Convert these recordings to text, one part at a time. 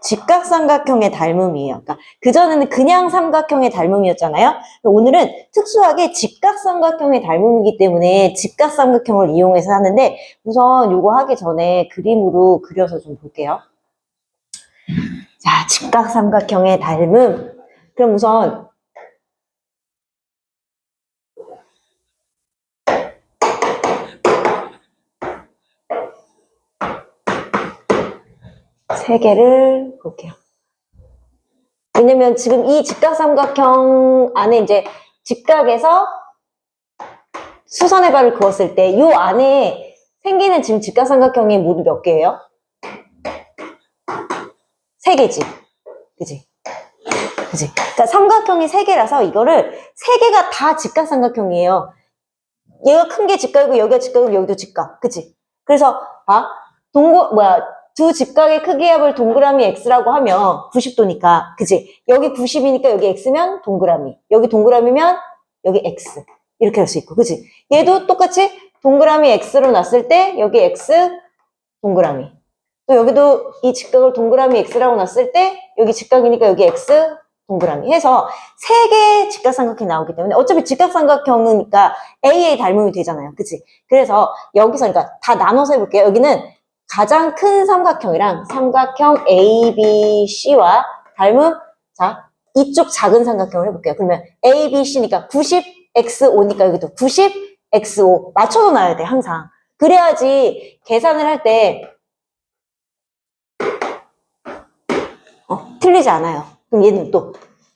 직각삼각형의 닮음이에요. 그러니까 그전에는 그냥 삼각형의 닮음이었잖아요. 오늘은 특수하게 직각삼각형의 닮음이기 때문에 직각삼각형을 이용해서 하는데 우선 이거 하기 전에 그림으로 그려서 좀 볼게요. 자, 직각삼각형의 닮음. 그럼 우선 세 개를 볼게요. 왜냐면 지금 이 직각삼각형 안에 이제 직각에서 수선의 발을 그었을 때 이 안에 생기는 지금 직각삼각형이 모두 몇 개예요? 세 개지. 그지? 그지? 그러니까 삼각형이 세 개라서 이거를 세 개가 다 직각삼각형이에요. 얘가 큰 게 직각이고 여기가 직각이고 여기도 직각. 그치? 그래서 두 직각의 크기 합을 동그라미 x라고 하면 90도니까. 그치? 여기 90이니까 여기 x면 동그라미. 여기 동그라미면 여기 x. 이렇게 할 수 있고. 그치? 얘도 똑같이 동그라미 x로 놨을 때 여기 x 동그라미. 또 여기도 이 직각을 동그라미 x라고 놨을 때 여기 직각이니까 여기 x 동그라미 해서 세 개의 직각삼각형이 나오기 때문에 어차피 직각삼각형이니까 AA 닮음이 되잖아요. 그치? 그래서 여기서 그러니까 다 나눠서 해볼게요. 여기는 가장 큰 삼각형이랑 삼각형 ABC와 닮음. 자, 이쪽 작은 삼각형을 해볼게요. 그러면 ABC니까 90X5니까 여기도 90X5 맞춰서 놔야 돼, 항상. 그래야지 계산을 할 때 틀리지 않아요. 그럼 얘는 또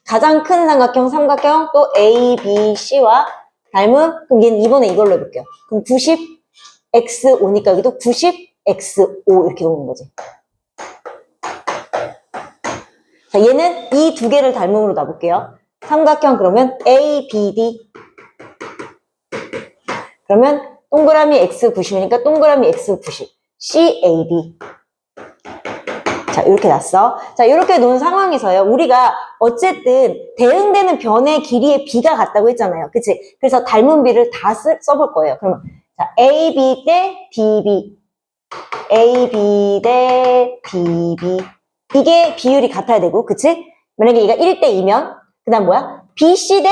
가장 큰 삼각형 또 A, B, C와 닮은. 그럼 얘는 이번에 이걸로 해볼게요. 그럼 90X5니까 여기도 90X5 이렇게 오는 거지. 자, 얘는 이 두 개를 닮음으로 놔볼게요. 삼각형 그러면 A, B, D. 그러면 동그라미 X90이니까 동그라미 X90. C, A, D. 자, 이렇게 놨어. 자, 이렇게 놓은 상황에서요. 우리가 어쨌든 대응되는 변의 길이의 b가 같다고 했잖아요. 그치? 그래서 닮은 b를 다 써볼 거예요. 그러면 자, AB 대 DB. AB 대 DB. 이게 비율이 같아야 되고, 그치? 만약에 얘가 1대2면, 그 다음 뭐야? BC 대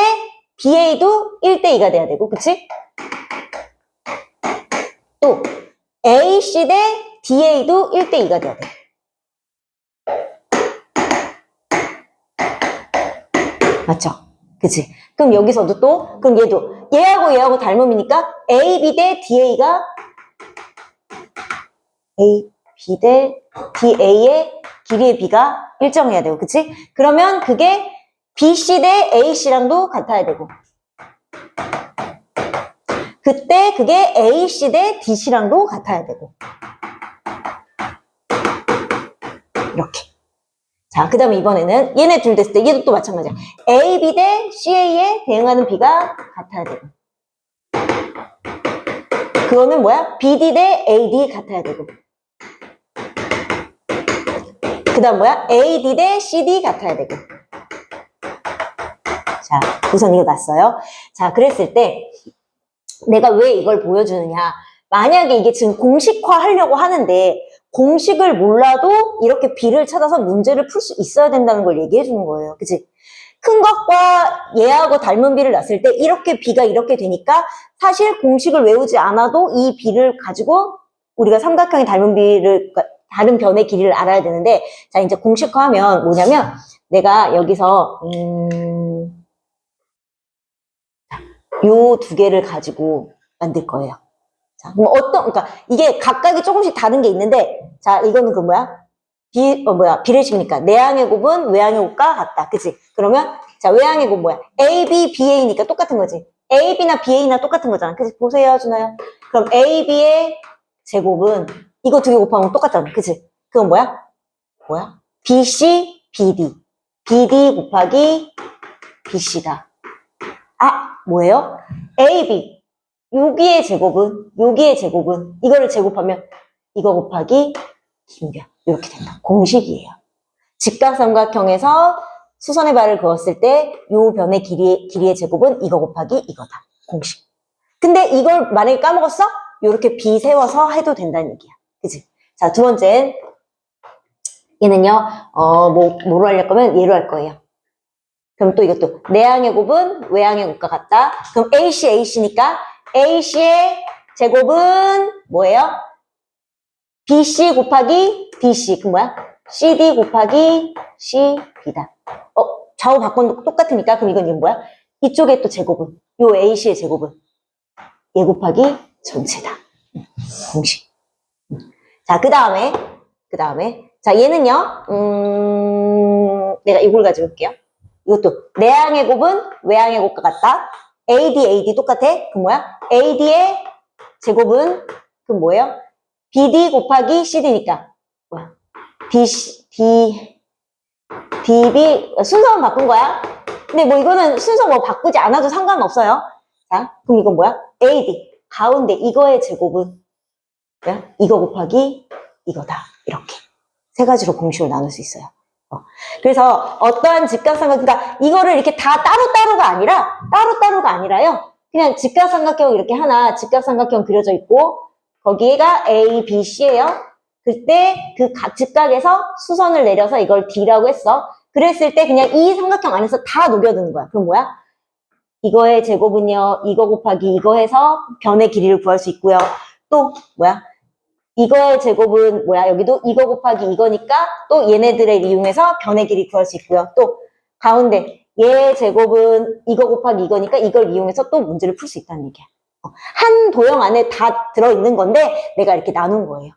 BA도 1대2가 돼야 되고, 그치? 또 AC 대 DA도 1대2가 돼야 돼. 맞죠? 그치? 그럼 여기서도 또, 그럼 얘하고 닮음이니까 AB 대 DA가 AB 대 DA의 길이의 B가 일정해야 되고, 그치? 그러면 그게 BC 대 AC랑도 같아야 되고, 그때 그게 AC 대 DC랑도 같아야 되고, 이렇게. 자, 그 다음에 이번에는 얘네 둘 됐을 때 얘도 또 마찬가지야. AB 대 CA에 대응하는 B가 같아야 되고, 그거는 뭐야? BD 대 AD 같아야 되고, 그 다음 뭐야? AD 대 CD 같아야 되고. 자, 우선 이거 놨어요. 자, 그랬을 때 내가 왜 이걸 보여주느냐. 만약에 이게 지금 공식화 하려고 하는데 공식을 몰라도 이렇게 B를 찾아서 문제를 풀 수 있어야 된다는 걸 얘기해 주는 거예요. 그치? 큰 것과 얘하고 닮은 B를 놨을 때 이렇게 B가 이렇게 되니까 사실 공식을 외우지 않아도 이 B를 가지고 우리가 삼각형의 닮은 B를, 다른 변의 길이를 알아야 되는데, 자, 이제 공식화하면 뭐냐면 내가 여기서 요 두 개를 가지고 만들 거예요. 자, 그럼 그러니까 이게 각각이 조금씩 다른 게 있는데, 자, 이거는 그 뭐야? 비례식이니까 내항의 곱은 외항의 곱과 같다. 그치? 그러면, 자, 외항의 곱 뭐야? A, B, BA니까 똑같은 거지. A, B나 BA나 똑같은 거잖아. 그치? 보세요, 준아야. 그럼 A, B의 제곱은 이거 두 개 곱하면 똑같잖아. 그치? 그건 뭐야? BC, BD. BD 곱하기 BC다. 아, 뭐예요? AB. 여기의 제곱은 이거를 제곱하면 이거 곱하기 긴변. 이렇게 된다. 공식이에요. 직각삼각형에서 수선의 발을 그었을 때 요 변의 길이의 제곱은 이거 곱하기 이거다. 공식. 근데 이걸 만약에 까먹었어? 요렇게 B 세워서 해도 된다는 얘기야. 그치? 자, 두 번째는 얘는요, 뭐로 할 거면 얘로 할 거예요. 그럼 또 이것도 내항의 곱은 외항의 곱과 같다. 그럼 AC니까 AC의 제곱은 뭐예요? BC 곱하기 BC. 그 뭐야? CD 곱하기 CB다. 좌우 바꾼 똑같으니까 그럼 이건 뭐야? 이쪽에 또 제곱은 요 AC의 제곱은 얘 곱하기 전체다. 공식. 자, 그 다음에 자, 얘는요, 내가 이걸 가지고 올게요. 이것도 내항의 곱은 외항의 곱과 같다. AD 똑같아. 그 뭐야? AD의 제곱은 그 뭐예요? BD 곱하기 CD니까 뭐야? DB 순서만 바꾼 거야. 근데 뭐 이거는 순서 뭐 바꾸지 않아도 상관없어요. 자, 그럼 이건 뭐야? AD 가운데 이거의 제곱은 뭐야? 이거 곱하기 이거다. 이렇게 세 가지로 공식을 나눌 수 있어요. 그래서 어떠한 직각삼각, 그러니까 이거를 이렇게 다 따로따로가 아니라요. 그냥 직각삼각형 이렇게 하나 직각삼각형 그려져 있고 거기가 A, B, C예요. 그때 그 각 직각에서 수선을 내려서 이걸 D라고 했어. 그랬을 때 그냥 이 삼각형 안에서 다 녹여드는 거야. 그럼 뭐야? 이거의 제곱은요, 이거 곱하기 이거 해서 변의 길이를 구할 수 있고요. 또 뭐야? 이거의 제곱은 뭐야? 여기도 이거 곱하기 이거니까 또 얘네들을 이용해서 변의 길이 구할 수 있고요. 또 가운데 얘의 제곱은 이거 곱하기 이거니까 이걸 이용해서 또 문제를 풀 수 있다는 얘기야. 한 도형 안에 다 들어있는 건데 내가 이렇게 나눈 거예요.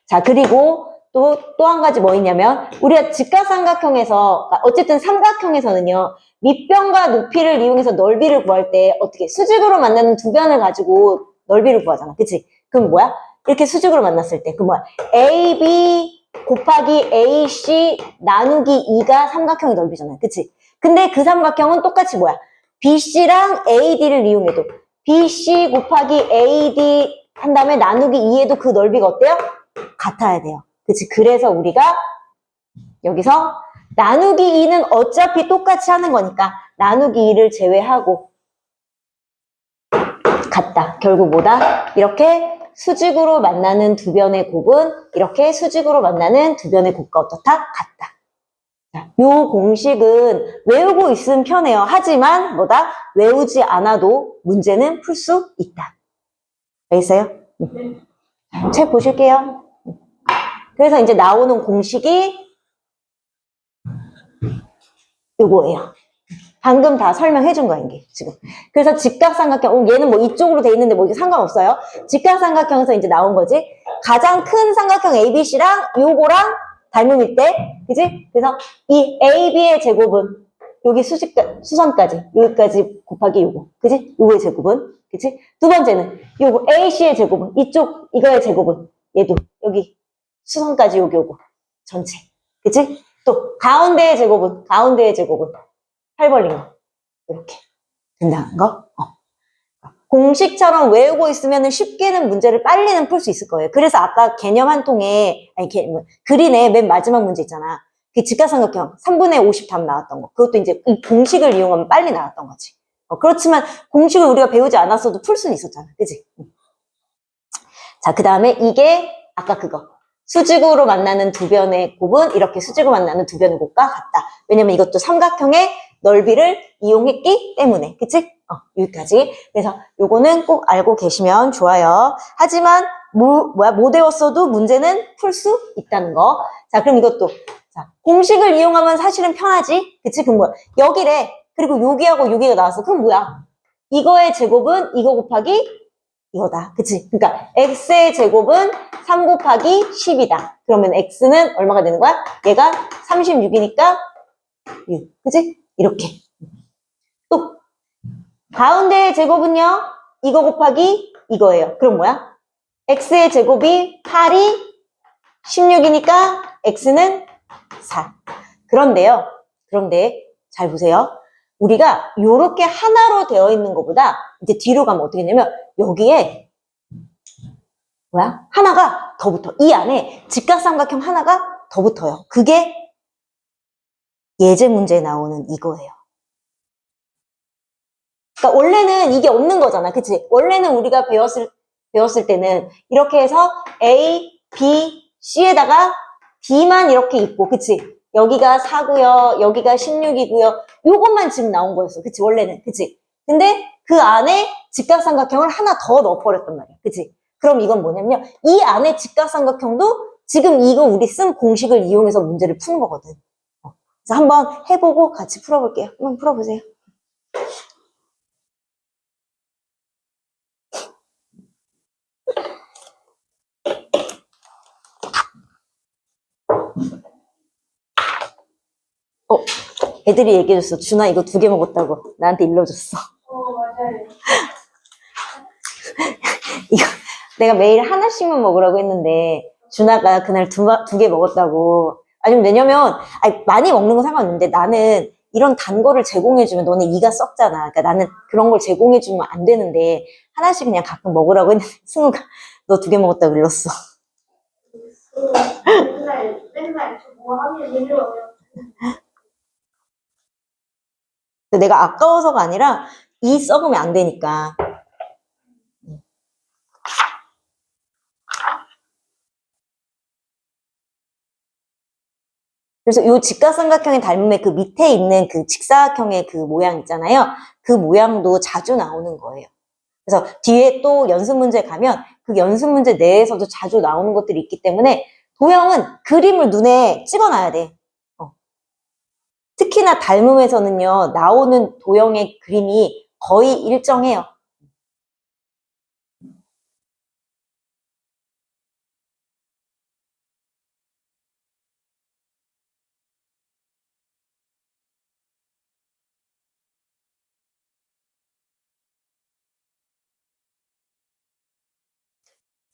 자, 그리고 또 한 가지 뭐 있냐면 우리가 직각삼각형에서 어쨌든 삼각형에서는요. 밑변과 높이를 이용해서 넓이를 구할 때 어떻게 수직으로 만나는 두 변을 가지고 넓이를 구하잖아. 그치? 그럼 뭐야? 이렇게 수직으로 만났을 때 그 뭐야? AB 곱하기 AC 나누기 2가 삼각형의 넓이잖아. 그치? 근데 그 삼각형은 똑같이 뭐야? BC랑 AD를 이용해도 BC 곱하기 AD 한 다음에 나누기 2에도 그 넓이가 어때요? 같아야 돼요. 그치? 그래서 우리가 여기서 나누기 2는 어차피 똑같이 하는 거니까 나누기 2를 제외하고 같다. 결국 뭐다? 이렇게 수직으로 만나는 두 변의 곱은 이렇게 수직으로 만나는 두 변의 곱과 어떻다? 같다. 자, 요 공식은 외우고 있으면 편해요. 하지만 뭐다? 외우지 않아도 문제는 풀 수 있다. 알겠어요? 책 보실게요. 그래서 이제 나오는 공식이 요거예요. 방금 다 설명해 준 거야, 이게, 지금. 그래서 직각삼각형, 얘는 뭐 이쪽으로 돼 있는데 뭐 이게 상관없어요. 직각삼각형에서 이제 나온 거지. 가장 큰 삼각형 ABC랑 요거랑 닮음일 때, 그지? 그래서 이 AB의 제곱은 여기 수선까지, 여기까지 곱하기 요거, 그지? 요거의 제곱은, 그지? 두 번째는 요거 AC의 제곱은, 이거의 제곱은, 얘도 여기 수선까지 요거, 전체, 그지? 또 가운데의 제곱은 8 벌린 거 이렇게 된다는 거. 공식처럼 외우고 있으면 쉽게는 문제를 빨리는 풀 수 있을 거예요. 그래서 아까 개념 한 통에 그린의 맨 마지막 문제 있잖아. 그 직각삼각형 3분의 50 답 나왔던 거. 그것도 이제 이 공식을 이용하면 빨리 나왔던 거지. 그렇지만 공식을 우리가 배우지 않았어도 풀 수는 있었잖아. 그지? 자, 그 다음에 이게 아까 그거. 수직으로 만나는 두 변의 곱은 이렇게 수직으로 만나는 두 변의 곱과 같다. 왜냐면 이것도 삼각형의 넓이를 이용했기 때문에. 그치? 여기까지. 그래서 요거는 꼭 알고 계시면 좋아요. 하지만 못 외웠어도 문제는 풀 수 있다는 거. 자, 그럼 이것도 자, 공식을 이용하면 사실은 편하지. 그치? 그럼 뭐야? 여기래. 그리고 여기하고 여기가 나왔어. 그럼 뭐야? 이거의 제곱은 이거 곱하기 이거다. 그치? 그러니까 x의 제곱은 3 곱하기 10이다. 그러면 x는 얼마가 되는 거야? 얘가 36이니까 6. 그치? 이렇게. 또 가운데의 제곱은요. 이거 곱하기 이거예요. 그럼 뭐야? x의 제곱이 8이 16이니까 x는 4. 그런데 잘 보세요. 우리가 요렇게 하나로 되어 있는 것보다 이제 뒤로 가면 어떻게 되냐면 여기에 뭐야? 하나가 더 붙어. 이 안에 직각삼각형 하나가 더 붙어요. 그게 예제 문제에 나오는 이거예요. 그러니까 원래는 이게 없는 거잖아. 그치? 원래는 우리가 배웠을 때는 이렇게 해서 A, B, C에다가 B만 이렇게 있고, 그치? 여기가 4고요, 여기가 16이고요. 요것만 지금 나온 거였어. 그치? 원래는. 그치? 근데 그 안에 직각삼각형을 하나 더 넣어버렸단 말이야. 그치? 그럼 이건 뭐냐면, 이 안에 직각삼각형도 지금 이거 우리 쓴 공식을 이용해서 문제를 푸는 거거든. 그래서 한번 해보고 같이 풀어볼게요. 한번 풀어보세요. 애들이 얘기해줬어. 준아 이거 2개 먹었다고. 나한테 일러줬어. 맞아요. 이거 내가 매일 하나씩만 먹으라고 했는데 준아가 그날 2개 먹었다고. 아니 왜냐면 많이 먹는 건 상관없는데 나는 이런 단 거를 제공해주면 너네 이가 썩잖아. 그러니까 나는 그런 걸 제공해주면 안 되는데 하나씩 그냥 가끔 먹으라고 했는데 승우가 너 2개 먹었다고 일렀어. 맨날 뭐 하면 내려요. 내가 아까워서가 아니라 이 썩으면 안 되니까. 그래서 이 직각삼각형의 닮음의 그 밑에 있는 그 직사각형의 그 모양 있잖아요. 그 모양도 자주 나오는 거예요. 그래서 뒤에 또 연습 문제 가면 그 연습 문제 내에서도 자주 나오는 것들이 있기 때문에 도형은 그림을 눈에 찍어놔야 돼. 특히나 닮음에서는요, 나오는 도형의 그림이 거의 일정해요.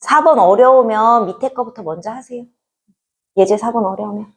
4번 어려우면 밑에 거부터 먼저 하세요. 예제 4번 어려우면.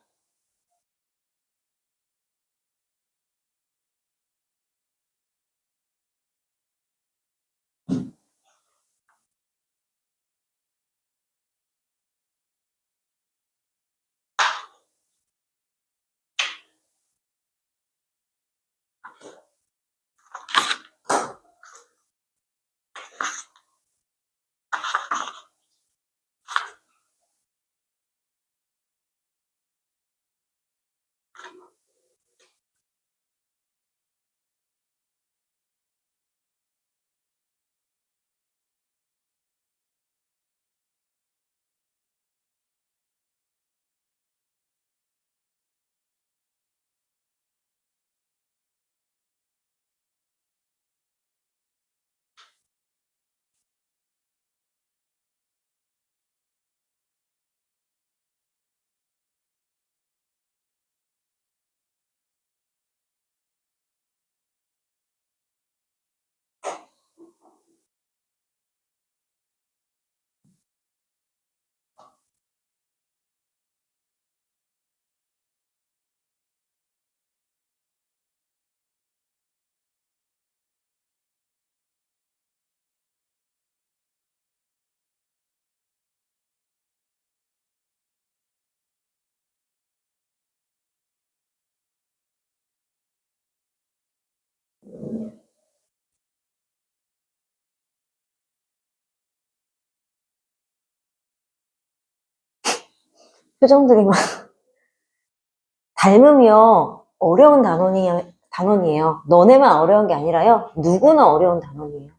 표정들이 막. 닮음이요, 어려운 단원이에요. 너네만 어려운 게 아니라요, 누구나 어려운 단원이에요.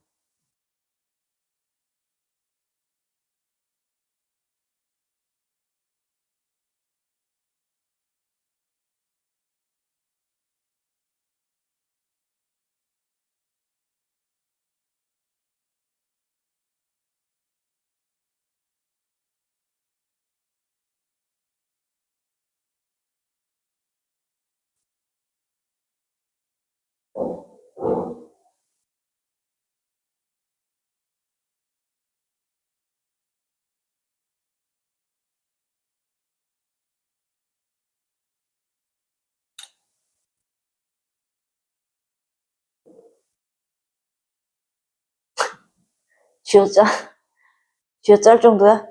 쥐어짜? 쥐어짤 정도야?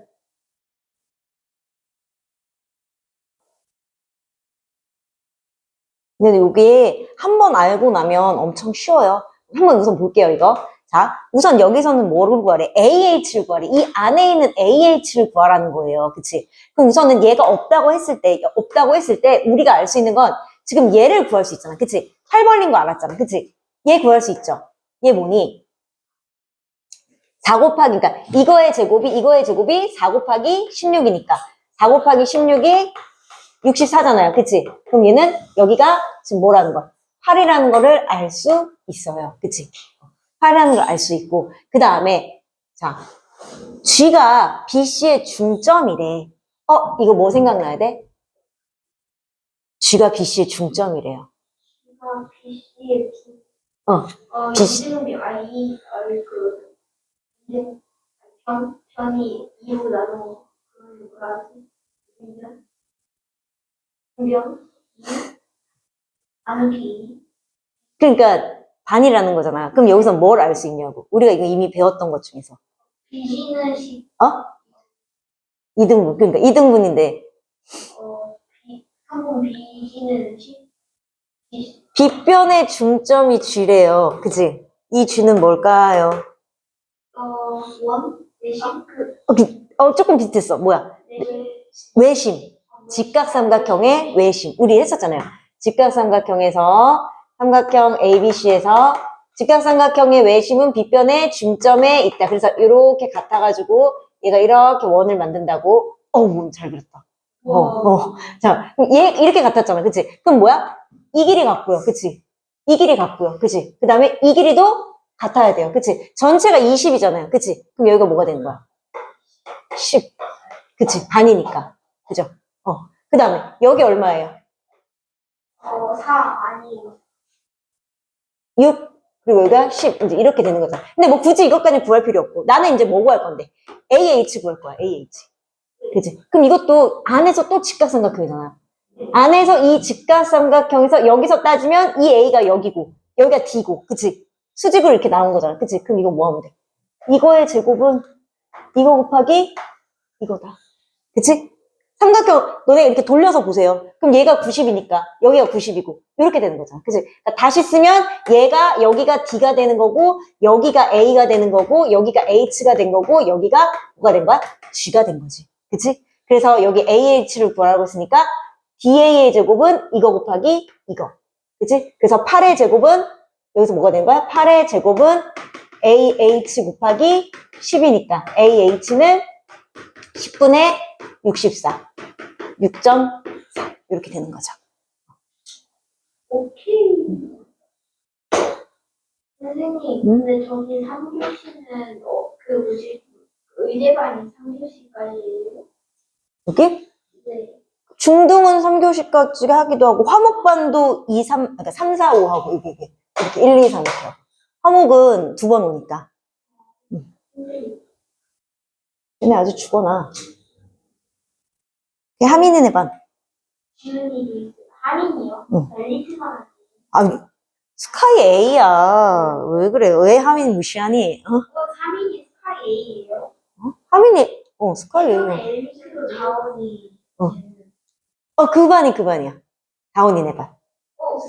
근데 이게 한 번 알고 나면 엄청 쉬워요. 한번 우선 볼게요, 이거. 자, 우선 여기서는 뭐를 구하래? AH를 구하래. 이 안에 있는 AH를 구하라는 거예요. 그치? 그럼 우선은 얘가 없다고 했을 때 우리가 알 수 있는 건 지금 얘를 구할 수 있잖아. 그치? 팔 벌린 거 알았잖아. 그치? 얘 구할 수 있죠? 얘 뭐니? 4 곱하기, 그러니까 이거의 제곱이 4 곱하기 16이니까. 4 곱하기 16이 64잖아요. 그치? 그럼 얘는 여기가 지금 뭐라는 거야? 8이라는 거를 알 수 있어요. 그치? 8이라는 걸 알 수 있고. 그 다음에, 자, G가 BC의 중점이래. 이거 뭐 생각나야 돼? G가 BC의 중점이래요. 이거 BC의 BC. 이등병, 이제 변이 2로 나눠, 그걸 뭐라 하지? 분변? 나누기. 그러니까 반이라는 거잖아. 그럼 여기서 뭘 알 수 있냐고. 우리가 이거 이미 배웠던 것 중에서. BC는 10, 2등분. 그러니까 2등분인데. 3분 BC는 10, 빗변의 중점이 G래요. 그치? 이 G는 뭘까요? 내심? 조금 비슷했어. 뭐야? 외심. 직각삼각형의 외심. 우리 했었잖아요. 직각삼각형에서 삼각형 ABC에서 직각삼각형의 외심은 빗변의 중점에 있다. 그래서 이렇게 같아가지고 얘가 이렇게 원을 만든다고. 잘 그렸다. 자, 얘 이렇게 같았잖아. 그치? 그럼 뭐야? 이 길이 같고요. 그치? 이 길이 같고요. 그치? 그 다음에 이 길이도 같아야 돼요. 그치? 전체가 20이잖아요. 그치? 그럼 여기가 뭐가 되는 거야? 10. 그치? 반이니까. 그죠? 그 다음에 여기 얼마예요? 4, 아니, 6. 그리고 여기가 10. 이제 이렇게 되는 거잖아. 근데 뭐 굳이 이것까지 구할 필요 없고. 나는 이제 뭐 구할 건데? AH 구할 거야. AH. 그치? 그럼 이것도 안에서 또 직각삼각형이잖아. 안에서 이 직각삼각형에서 여기서 따지면 이 A가 여기고 여기가 D고. 그치? 수직으로 이렇게 나온 거잖아. 그치? 그럼 이거 뭐 하면 돼? 이거의 제곱은 이거 곱하기 이거다. 그치? 삼각형, 너네 이렇게 돌려서 보세요. 그럼 얘가 90이니까 여기가 90이고 이렇게 되는 거잖아. 그치? 그러니까 다시 쓰면 얘가 여기가 D가 되는 거고 여기가 A가 되는 거고 여기가 H가 된 거고 여기가 뭐가 된 거야? G가 된 거지. 그치? 그래서 여기 AH를 구하라고 했으니까 DA의 제곱은 이거 곱하기 이거. 그치? 그래서 8의 제곱은 여기서 뭐가 된 거야? 8의 제곱은 AH 곱하기 10이니까 AH는 10분의 64. 6.4. 이렇게 되는 거죠. 오케이. 선생님, 근데 저기 3교시는, 의대반이 3교시까지예요? 여기? 네. 중등은 3교시까지 하기도 하고, 화목반도 2, 3, 그러니까 3, 4, 5 하고, 이게. 이렇게 1, 2, 3 이렇게. 화목은 2번 오니까. 얘네 아주 죽어나. 하민이네 반. 지훈이, 하민이요? 응. 엘리트만. 스카이 A야. 왜 그래? 왜 하민 무시하니? 하민이 스카이 A예요? 하민이, 스카이 A. 엘리트로 자원이. 그 반이야. 다운이네 반.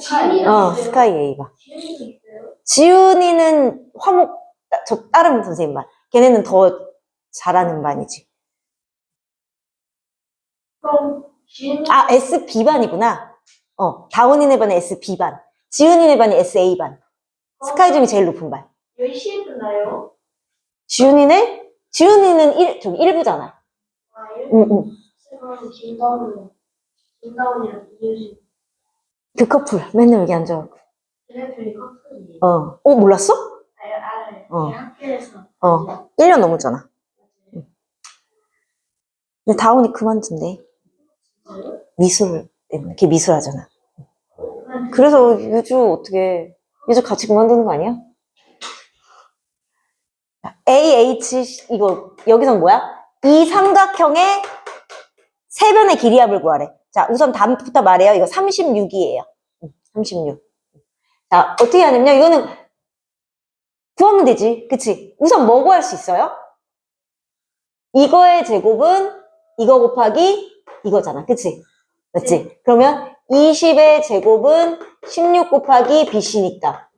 지훈이는 스카이 A 반. 지훈이도 있어요? 지훈이는 화목, 저 다른 선생님 반. 걔네는 더 잘하는 반이지. 그럼 지훈이. SB반이구나. 다운이네 반은 SB반. 지훈이네 반이 SA반. 스카이 중에 제일 높은 반. 몇 시에 끝나요? 지훈이는 1부잖아. 응. 그럼 진다운이랑 이유진. 그 커플. 맨날 여기 앉아갖고. 걔네들이 커플이에요. 몰랐어? 알아요. 학교에서. 1년 넘었잖아. 근데 다운이 그만둔대. 미술 때문에. 걔 미술하잖아. 그래서 유주 같이 그만두는 거 아니야? AH, 여기서는 뭐야? 이 삼각형의 세 변의 길이합을 구하래. 자, 우선 다음부터 말해요. 이거 36이에요. 36. 자, 어떻게 하냐면요. 이거는 구하면 되지. 그치? 우선 뭐 구할 수 있어요? 이거의 제곱은 이거 곱하기 이거잖아. 그치? 맞지? 그러면 20의 제곱은 16 곱하기 BC니까.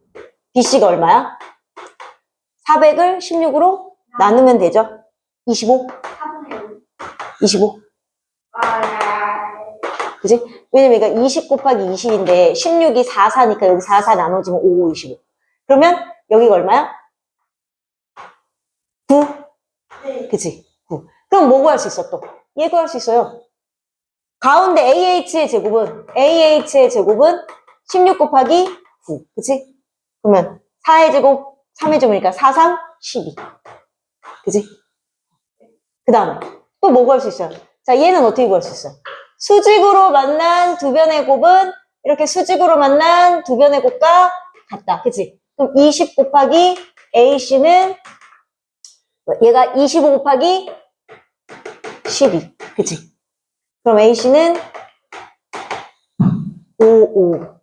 BC가 얼마야? 400을 16으로 나누면 되죠. 25? 4분의 25. 5. 아, 그지? 왜냐면 얘가 20 곱하기 20인데 16이 4, 4니까 여기 4, 4 나눠지면 5, 5, 25. 그러면 여기가 얼마야? 9. 네. 그지? 9. 그럼 뭐 구할 수 있어 또? 얘 구할 수 있어요. 가운데 AH의 제곱은 16 곱하기 9. 그치? 그러면 4의 제곱, 3의 제곱이니까 4, 3, 12. 그치? 그 다음에 또 뭐 구할 수 있어요? 자, 얘는 어떻게 구할 수 있어요? 수직으로 만난 두 변의 곱은 이렇게 수직으로 만난 두 변의 곱과 같다. 그치? 그럼 20 곱하기 AC는 얘가 25 곱하기 12. 그치? 그럼 AC는 5, 5,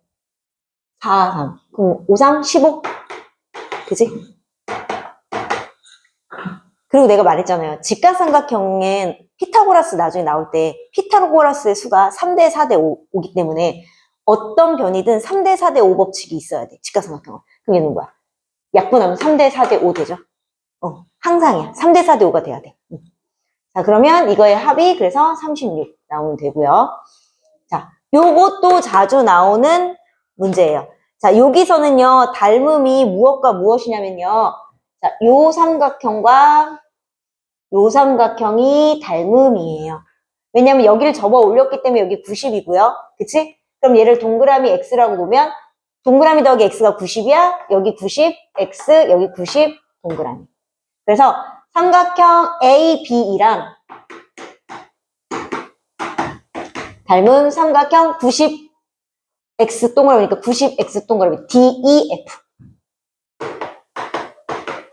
4, 3. 그럼 5, 3, 15. 그치? 그리고 내가 말했잖아요. 직각삼각형엔 피타고라스 나중에 나올 때 피타고라스의 수가 3대 4대 5기 때문에 어떤 변이든 3대 4대 5 법칙이 있어야 돼. 직각삼각형은. 그게 얘는 뭐야? 약분하면 3대 4대 5 되죠? 항상이야. 3대 4대 5가 돼야 돼. 자, 그러면 이거의 합이 그래서 36 나오면 되고요. 자, 요것도 자주 나오는 문제예요. 자, 여기서는요, 닮음이 무엇과 무엇이냐면요. 자, 요 삼각형이 닮음이에요. 왜냐면 여기를 접어 올렸기 때문에 여기 90이고요. 그치? 그럼 얘를 동그라미 x라고 보면 동그라미 더하기 x가 90이야. 여기 90, x, 여기 90, 동그라미. 그래서 삼각형 ABE랑 닮은 삼각형 90x 동그라미니까 90x 동그라미 DEF.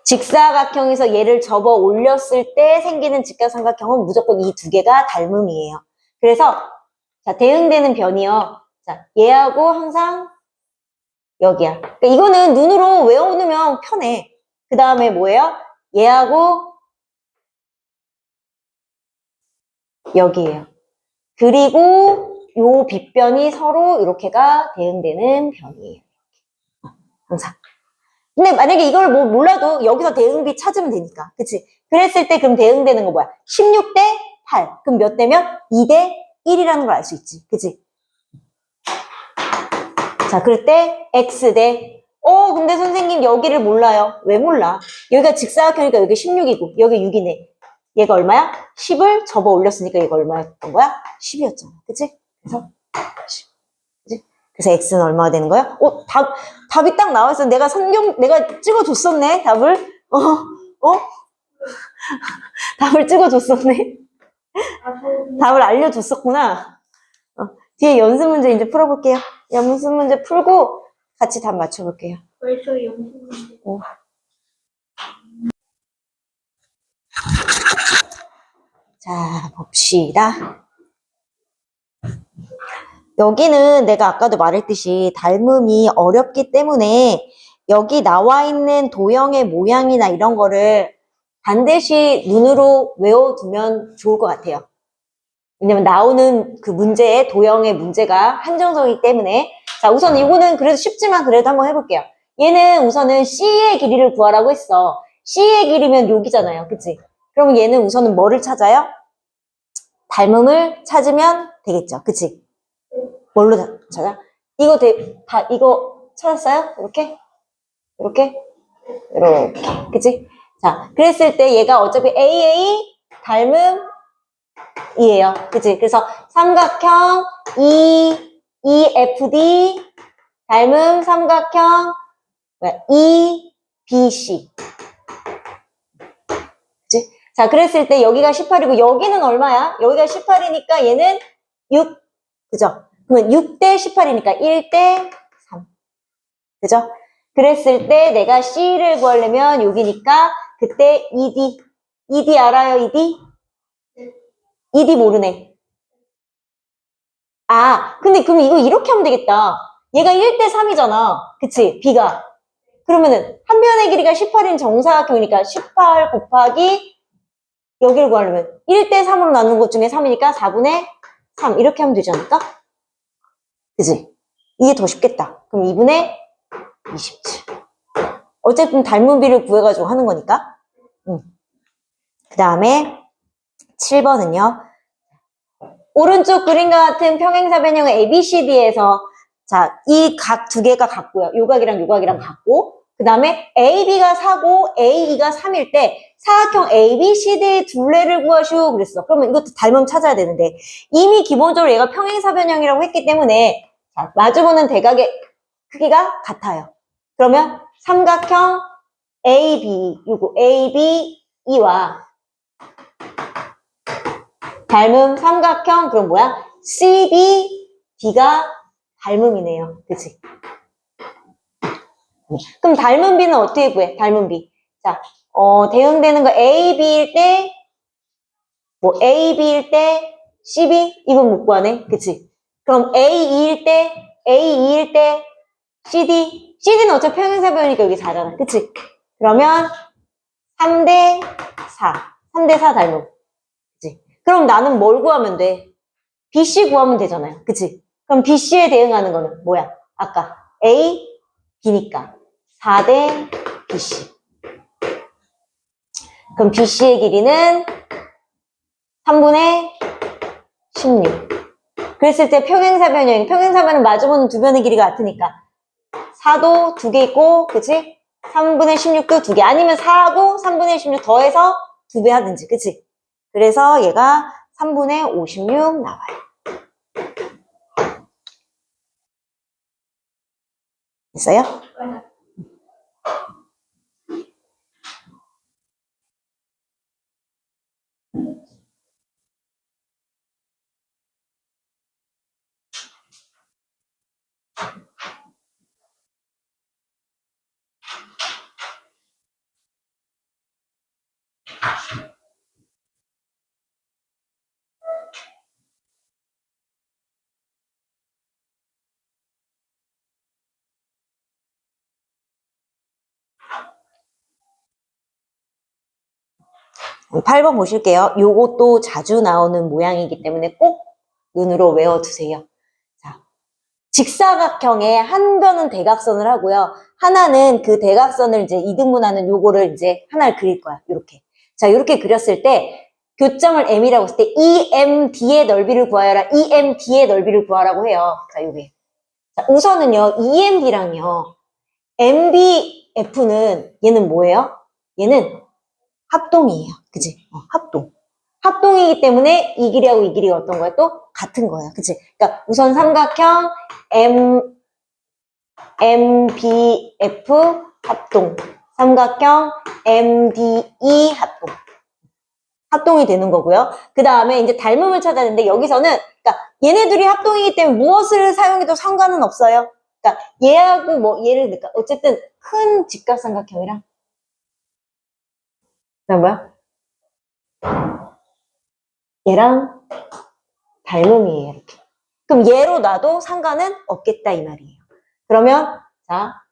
직사각형에서 얘를 접어 올렸을 때 생기는 직각삼각형은 무조건 이 두 개가 닮음이에요. 그래서 자, 대응되는 변이요. 자, 얘하고 항상 여기야. 그러니까 이거는 눈으로 외워놓으면 편해. 그 다음에 뭐예요? 얘하고 여기예요. 그리고 요 빗변이 서로 이렇게가 대응되는 변이에요. 항상. 근데 만약에 이걸 뭐 몰라도 여기서 대응비 찾으면 되니까. 그치? 그랬을 때 그럼 대응되는 거 뭐야? 16대 8. 그럼 몇 대면? 2대 1이라는 걸 알 수 있지. 그치? 자, 그럴 때 x 대 근데 선생님 여기를 몰라요. 왜 몰라? 여기가 직사각형이니까 여기 16이고 여기 6이네. 얘가 얼마야? 10을 접어 올렸으니까 얘가 얼마였던 거야? 10이었잖아. 그치? 그래서 10. 그치? 그래서 x는 얼마가 되는 거야? 답이 딱 나와 있어. 내가 찍어줬었네, 답을. 답을 찍어줬었네. 답을 알려줬었구나. 뒤에 연습 문제 이제 풀어볼게요. 연습 문제 풀고 같이 답 맞춰볼게요. 벌써 연습인데. 자, 봅시다. 여기는 내가 아까도 말했듯이 닮음이 어렵기 때문에 여기 나와 있는 도형의 모양이나 이런 거를 반드시 눈으로 외워두면 좋을 것 같아요. 왜냐면 나오는 그 문제의 도형의 문제가 한정적이기 때문에. 자, 우선 이거는 그래도 쉽지만 그래도 한번 해볼게요. 얘는 우선은 C의 길이를 구하라고 했어. C의 길이면 여기잖아요. 그치? 그럼 얘는 우선은 뭐를 찾아요? 닮음을 찾으면 되겠죠. 그치? 뭘로 찾아? 이거 찾았어요? 이렇게? 이렇게? 그치? 자, 그랬을 때 얘가 어차피 AA 닮음이에요. 그치? 그래서 삼각형 EFD 닮음 삼각형 EBC. 그치? 자, 그랬을 때 여기가 18이고 여기는 얼마야? 여기가 18이니까 얘는 6. 그죠? 그러면 6대 18이니까 1대 3. 그죠? 그랬을 때 내가 C를 구하려면 여기니까 그때 ED. ED 알아요, ED? ED 모르네. 근데 그럼 이거 이렇게 하면 되겠다. 얘가 1대 3이잖아. 그치? B가. 그러면은 한 변의 길이가 18인 정사각형이니까 18 곱하기 여기를 구하려면 1대 3으로 나누는 것 중에 3이니까 4분의 3 이렇게 하면 되지 않을까? 그치? 이게 더 쉽겠다. 그럼 2분의 27. 어쨌든 닮은 비를 구해가지고 하는 거니까. 그 다음에 7번은요. 오른쪽 그림과 같은 평행사변형의 ABCD에서 자, 이 각 두 개가 같고요. 요 각이랑 요 각이랑 같고 그 다음에 AB가 4고 AE가 3일 때 사각형 ABCD의 둘레를 구하시오 그랬어. 그러면 이것도 닮음 찾아야 되는데 이미 기본적으로 얘가 평행사변형이라고 했기 때문에 자, 마주보는 대각의 크기가 같아요. 그러면 삼각형 AB, 요거 ABE와 닮음 삼각형 그럼 뭐야? CBD가 닮음이네요. 그치? 그럼 닮은 B는 어떻게 구해? 닮은 B. 자, 대응되는 거 AB일 때, 뭐 AB일 때, CB? 이건 못 구하네. 그치? 그럼 AE일 때, CD? CD는 어차피 평행사변이니까 여기 4잖아. 그치? 그러면 3대 4. 3대 4 닮음. 그치? 그럼 나는 뭘 구하면 돼? BC 구하면 되잖아요. 그치? 그럼 BC에 대응하는 거는 뭐야? 아까 A, B니까 4대 BC. 그럼 BC의 길이는 3분의 16. 그랬을 때 평행사변은 마주보는 두 변의 길이가 같으니까 4도 2개 있고, 그치? 3분의 16도 2개. 아니면 4하고 3분의 16 더해서 2배 하든지, 그치? 그래서 얘가 3분의 56 나와요. 됐어요? 네, 8번 보실게요. 요것도 자주 나오는 모양이기 때문에 꼭 눈으로 외워두세요. 자, 직사각형의 한 변은 대각선을 하고요. 하나는 그 대각선을 이제 이등분하는 요거를 이제 하나를 그릴 거야. 요렇게. 자, 요렇게 그렸을 때 교점을 M이라고 했을 때 EMD의 넓이를 구하여라. EMD의 넓이를 구하라고 해요. 자, 요게. 자, 우선은요. EMD랑요. MBF는 얘는 뭐예요? 얘는 합동이에요. 그치? 합동. 합동이기 때문에 이 길이하고 이 길이가 어떤 거야? 또 같은 거예요. 그치? 그러니까 우선 삼각형 MBF 합동. 삼각형 MDE 합동. 합동이 되는 거고요. 그 다음에 이제 닮음을 찾아야 되는데 여기서는 그러니까 얘네들이 합동이기 때문에 무엇을 사용해도 상관은 없어요. 그러니까 얘하고 뭐 얘를 그러니까 어쨌든 큰 직각삼각형이랑 그다음 뭐야? 얘랑 닮음이에요. 이렇게. 그럼 얘로 놔도 상관은 없겠다 이 말이에요. 그러면 자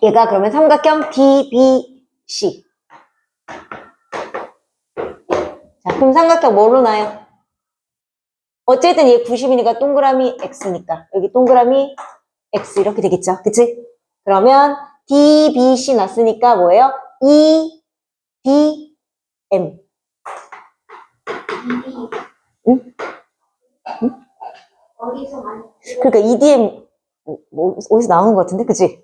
얘가 그러면 삼각형 DBC. 자 그럼 삼각형 뭐로 나요? 어쨌든 얘 90이니까 동그라미 X니까 여기 동그라미 X 이렇게 되겠죠. 그치? 그러면 DBC 났으니까 뭐예요? EDM. 응? 응? 어디서 많이 그러니까 EDM 어디서 나오는 것 같은데, 그치?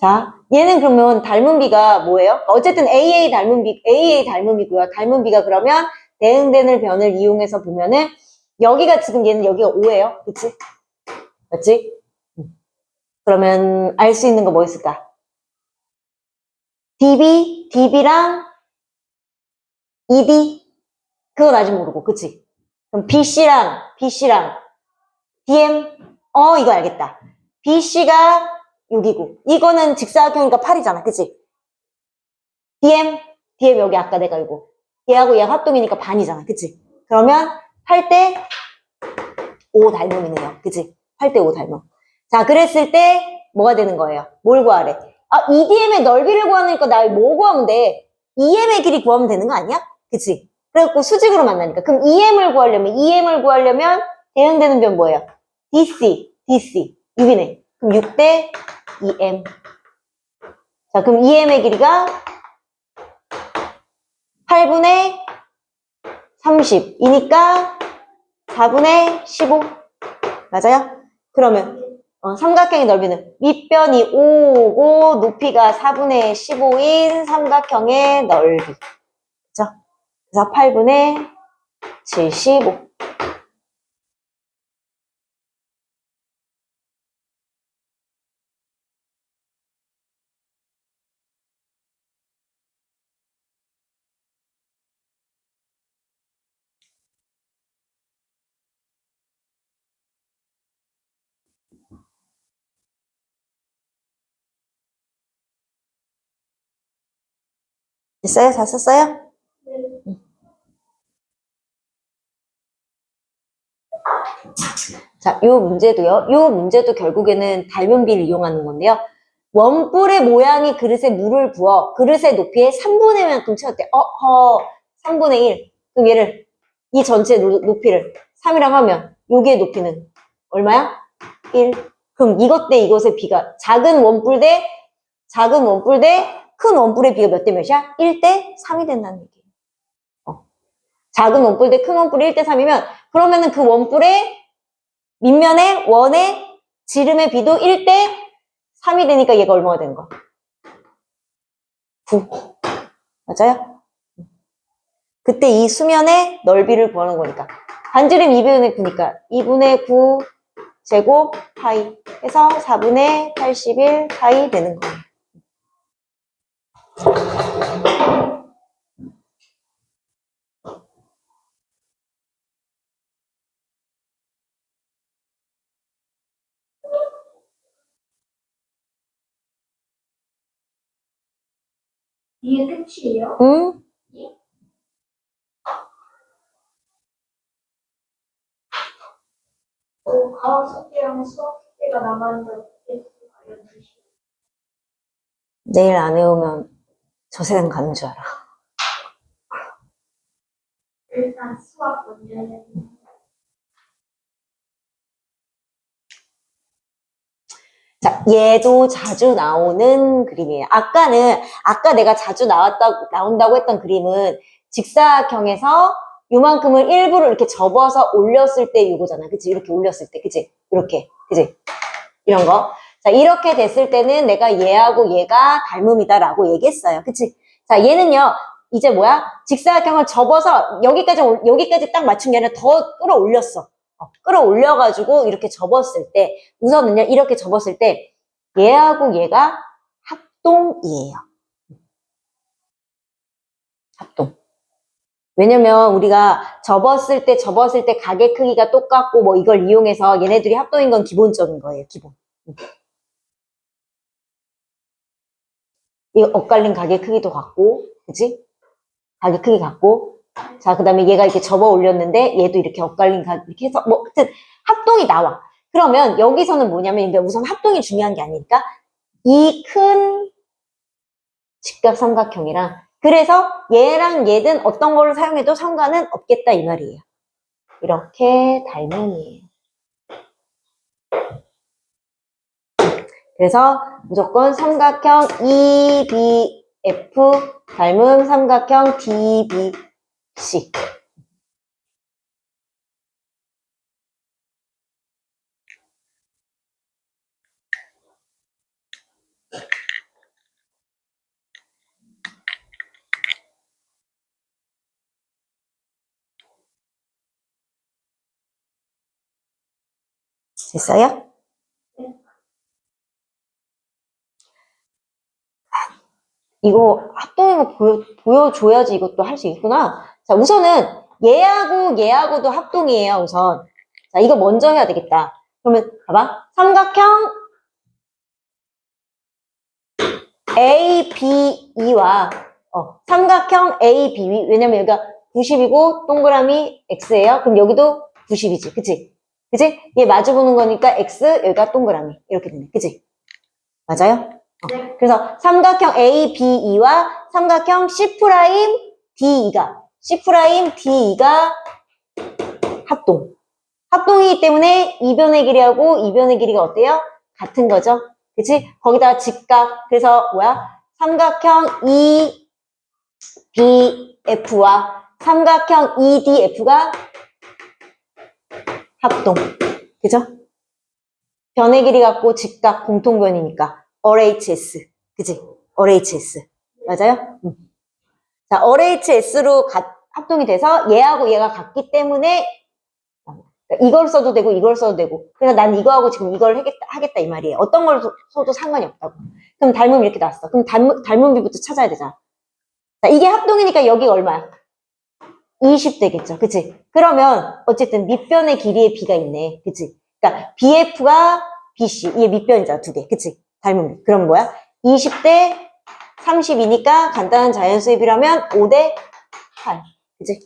자, 얘는 그러면 닮은 비가 뭐예요? 어쨌든 AA 닮음이고요. 닮은 비가 그러면 대응되는 변을 이용해서 보면은 여기가 지금 얘는 여기가 5예요. 그치? 맞지? 그러면 알 수 있는 거 뭐 있을까? DB랑 ED 그건 아직 모르고, 그치? 그럼 BC랑 DM 이거 알겠다. BC가 6이고 이거는 직사각형이니까 8이잖아, 그치? DM 여기 아까 내가 이거 얘하고 얘 합동이니까 반이잖아, 그치? 그러면 8대 5 닮음이네요, 그치? 8대 5 닮음. 자, 그랬을 때 뭐가 되는 거예요? 뭘 구하래? 아, EDM의 넓이를 구하니까 나 뭐 구하면 돼? EM의 길이 구하면 되는 거 아니야? 그치? 그래갖고 수직으로 만나니까. 그럼 EM을 구하려면 대응되는 변 뭐예요? DC 6이네. 그럼 6대 2m. 자, 그럼 2m의 길이가 8분의 30이니까 4분의 15. 맞아요? 그러면 삼각형의 넓이는 밑변이 5고 높이가 4분의 15인 삼각형의 넓이. 그죠? 그래서 8분의 75. 됐어요? 다 썼어요? 자, 요 문제도요. 요 문제도 결국에는 닮은 비를 이용하는 건데요. 원뿔의 모양이 그릇에 물을 부어 그릇의 높이의 3분의 1만큼 채웠대. 3분의 1. 그럼 얘를 이 전체 높이를 3이라고 하면 여기의 높이는 얼마야? 1. 그럼 이것 대 이것의 비가 작은 원뿔 대 큰 원뿔의 비가 몇 대 몇이야? 1대 3이 된다는 얘기예요. 작은 원뿔 대 큰 원뿔이 1대 3이면 그러면은 그 원뿔의 밑면의 원의 지름의 비도 1대 3이 되니까 얘가 얼마가 되는 거야? 9. 맞아요? 그때 이 수면의 넓이를 구하는 거니까. 반지름 2분의 9니까 2분의 9 제곱 파이 해서 4분의 81 파이 되는 거예요. 이게 끝이에요? 응? 과학 숙제랑 수학 숙제가 남았는데 어떻게 알려주시죠? 내일 안 해오면 저 세상 가는 줄 알아. 일단 수학 먼저 해야 돼요. 자, 얘도 자주 나오는 그림이에요. 아까 내가 자주 나온다고 했던 그림은 직사각형에서 요만큼을 일부러 이렇게 접어서 올렸을 때 이거잖아. 그치? 이렇게 올렸을 때. 그치? 이렇게. 그치? 이런 거. 자, 이렇게 됐을 때는 내가 얘하고 얘가 닮음이다라고 얘기했어요. 그치? 자, 얘는요, 이제 뭐야? 직사각형을 접어서 여기까지 딱 맞춘 게 아니라 더 끌어올렸어. 끌어올려가지고 이렇게 접었을 때, 우선은요, 이렇게 접었을 때, 얘하고 얘가 합동이에요. 합동. 왜냐면 우리가 접었을 때 가게 크기가 똑같고 뭐 이걸 이용해서 얘네들이 합동인 건 기본적인 거예요. 기본. 이 엇갈린 가게 크기도 같고, 그치? 가게 크기 같고. 자, 그 다음에 얘가 이렇게 접어 올렸는데 얘도 이렇게 엇갈린 가게 이렇게 해서 뭐 하여튼 합동이 나와. 그러면 여기서는 뭐냐면 이제 우선 합동이 중요한 게 아니니까 이 큰 직각삼각형이랑 그래서 얘랑 얘든 어떤 거를 사용해도 상관은 없겠다 이 말이에요. 이렇게 닮음이에요. 그래서 무조건 삼각형 EBF 닮은 삼각형 DBC. 됐어요? 이거 합동인 거 보여줘야지 이것도 할 수 있구나. 자, 우선은 얘하고도 합동이에요, 우선. 자, 이거 먼저 해야 되겠다. 그러면, 봐봐. 삼각형 ABE와, 삼각형 ABE. 왜냐면 여기가 90이고, 동그라미 X예요. 그럼 여기도 90이지. 그치? 그치? 얘 마주보는 거니까 X, 여기가 동그라미. 이렇게 되네. 그치? 맞아요? 네. 그래서 삼각형 ABE와 삼각형 C'DE가 합동. 합동이기 때문에 이변의 길이하고 이변의 길이가 어때요? 같은 거죠. 그치? 거기다가 직각. 그래서 뭐야? 삼각형 EBF와 삼각형 EDF가 합동. 그죠? 변의 길이 같고 직각 공통변이니까 RHS. 그치? RHS. 맞아요? 자, RHS로 합동이 돼서 얘하고 얘가 같기 때문에 이걸 써도 되고 이걸 써도 되고 그래서 난 이거하고 지금 이걸 하겠다 이 말이에요. 어떤 걸 써도 상관이 없다고. 그럼 닮음이 이렇게 나왔어. 그럼 닮음비부터 찾아야 되잖아. 자, 이게 합동이니까 여기가 얼마야? 20 되겠죠. 그치? 그러면 어쨌든 밑변의 길이의 B가 있네. 그치? 그러니까 BF가 BC. 이게 밑변이잖아. 두 개. 그치? 닮음비. 그럼 뭐야? 20대 30이니까 간단한 자연수입이라면 5대 8. 그치?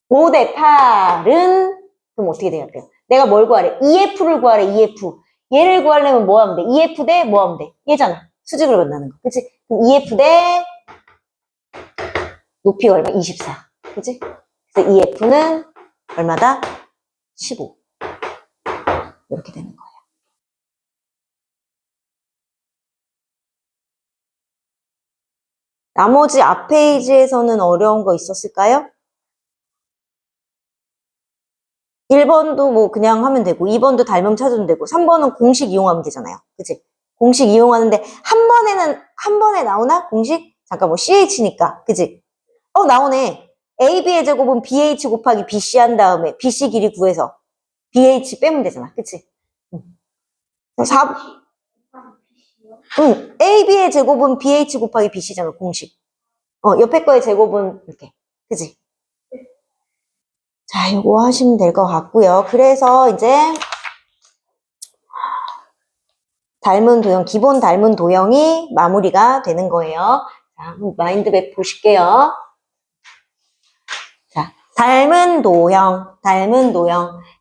5대 8은 그럼 어떻게 돼야 돼요? 내가 뭘 구하래? EF를 구하래, EF. 얘를 구하려면 뭐 하면 돼? EF 대 뭐 하면 돼? 얘잖아. 수직으로 만나는 거. 그치? 그럼 EF 대 높이가 얼마? 24. 그치? 그래서 EF는 얼마다? 15. 이렇게 되는 거예요. 나머지 앞 페이지에서는 어려운 거 있었을까요? 1번도 뭐 그냥 하면 되고 2번도 닮음 찾으면 되고 3번은 공식 이용하면 되잖아요. 그치? 공식 이용하는데 한 번에 나오나? 공식? 잠깐 뭐 CH니까. 그치? 나오네. AB의 제곱은 BH 곱하기 BC 한 다음에 BC 길이 구해서 BH 빼면 되잖아. 그치? 응. AB의 제곱은 BH 곱하기 BC잖아. 공식. 옆에 거의 제곱은 이렇게. 그치? 자, 요거 하시면 될 것 같고요. 그래서 이제 기본 닮은 도형이 마무리가 되는 거예요. 자, 마인드맵 보실게요. 자, 닮은 도형.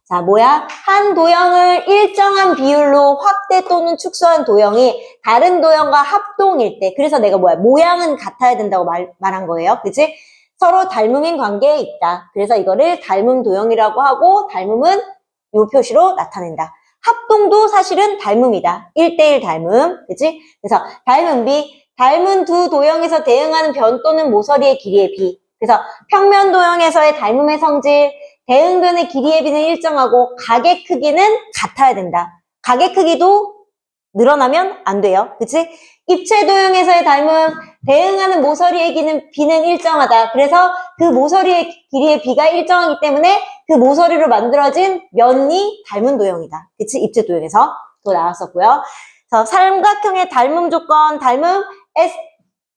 자, 뭐야? 한 도형을 일정한 비율로 확대 또는 축소한 도형이 다른 도형과 합동일 때. 그래서 내가 뭐야? 모양은 같아야 된다고 말한 거예요. 그치? 서로 닮음인 관계에 있다. 그래서 이거를 닮음 도형이라고 하고 닮음은 이 표시로 나타낸다. 합동도 사실은 닮음이다. 1대1 닮음. 그치? 그래서 닮음비, 닮은 두 도형에서 대응하는 변 또는 모서리의 길이의 비. 그래서 평면 도형에서의 닮음의 성질, 대응변의 길이의 비는 일정하고 각의 크기는 같아야 된다. 각의 크기도 늘어나면 안 돼요. 그치? 입체 도형에서의 닮음, 대응하는 모서리의 비는 일정하다. 그래서 그 모서리의 길이의 비가 일정하기 때문에 그 모서리로 만들어진 면이 닮은 도형이다. 그치? 입체 도형에서 또 나왔었고요. 그래서 삼각형의 닮음 조건, 닮음 S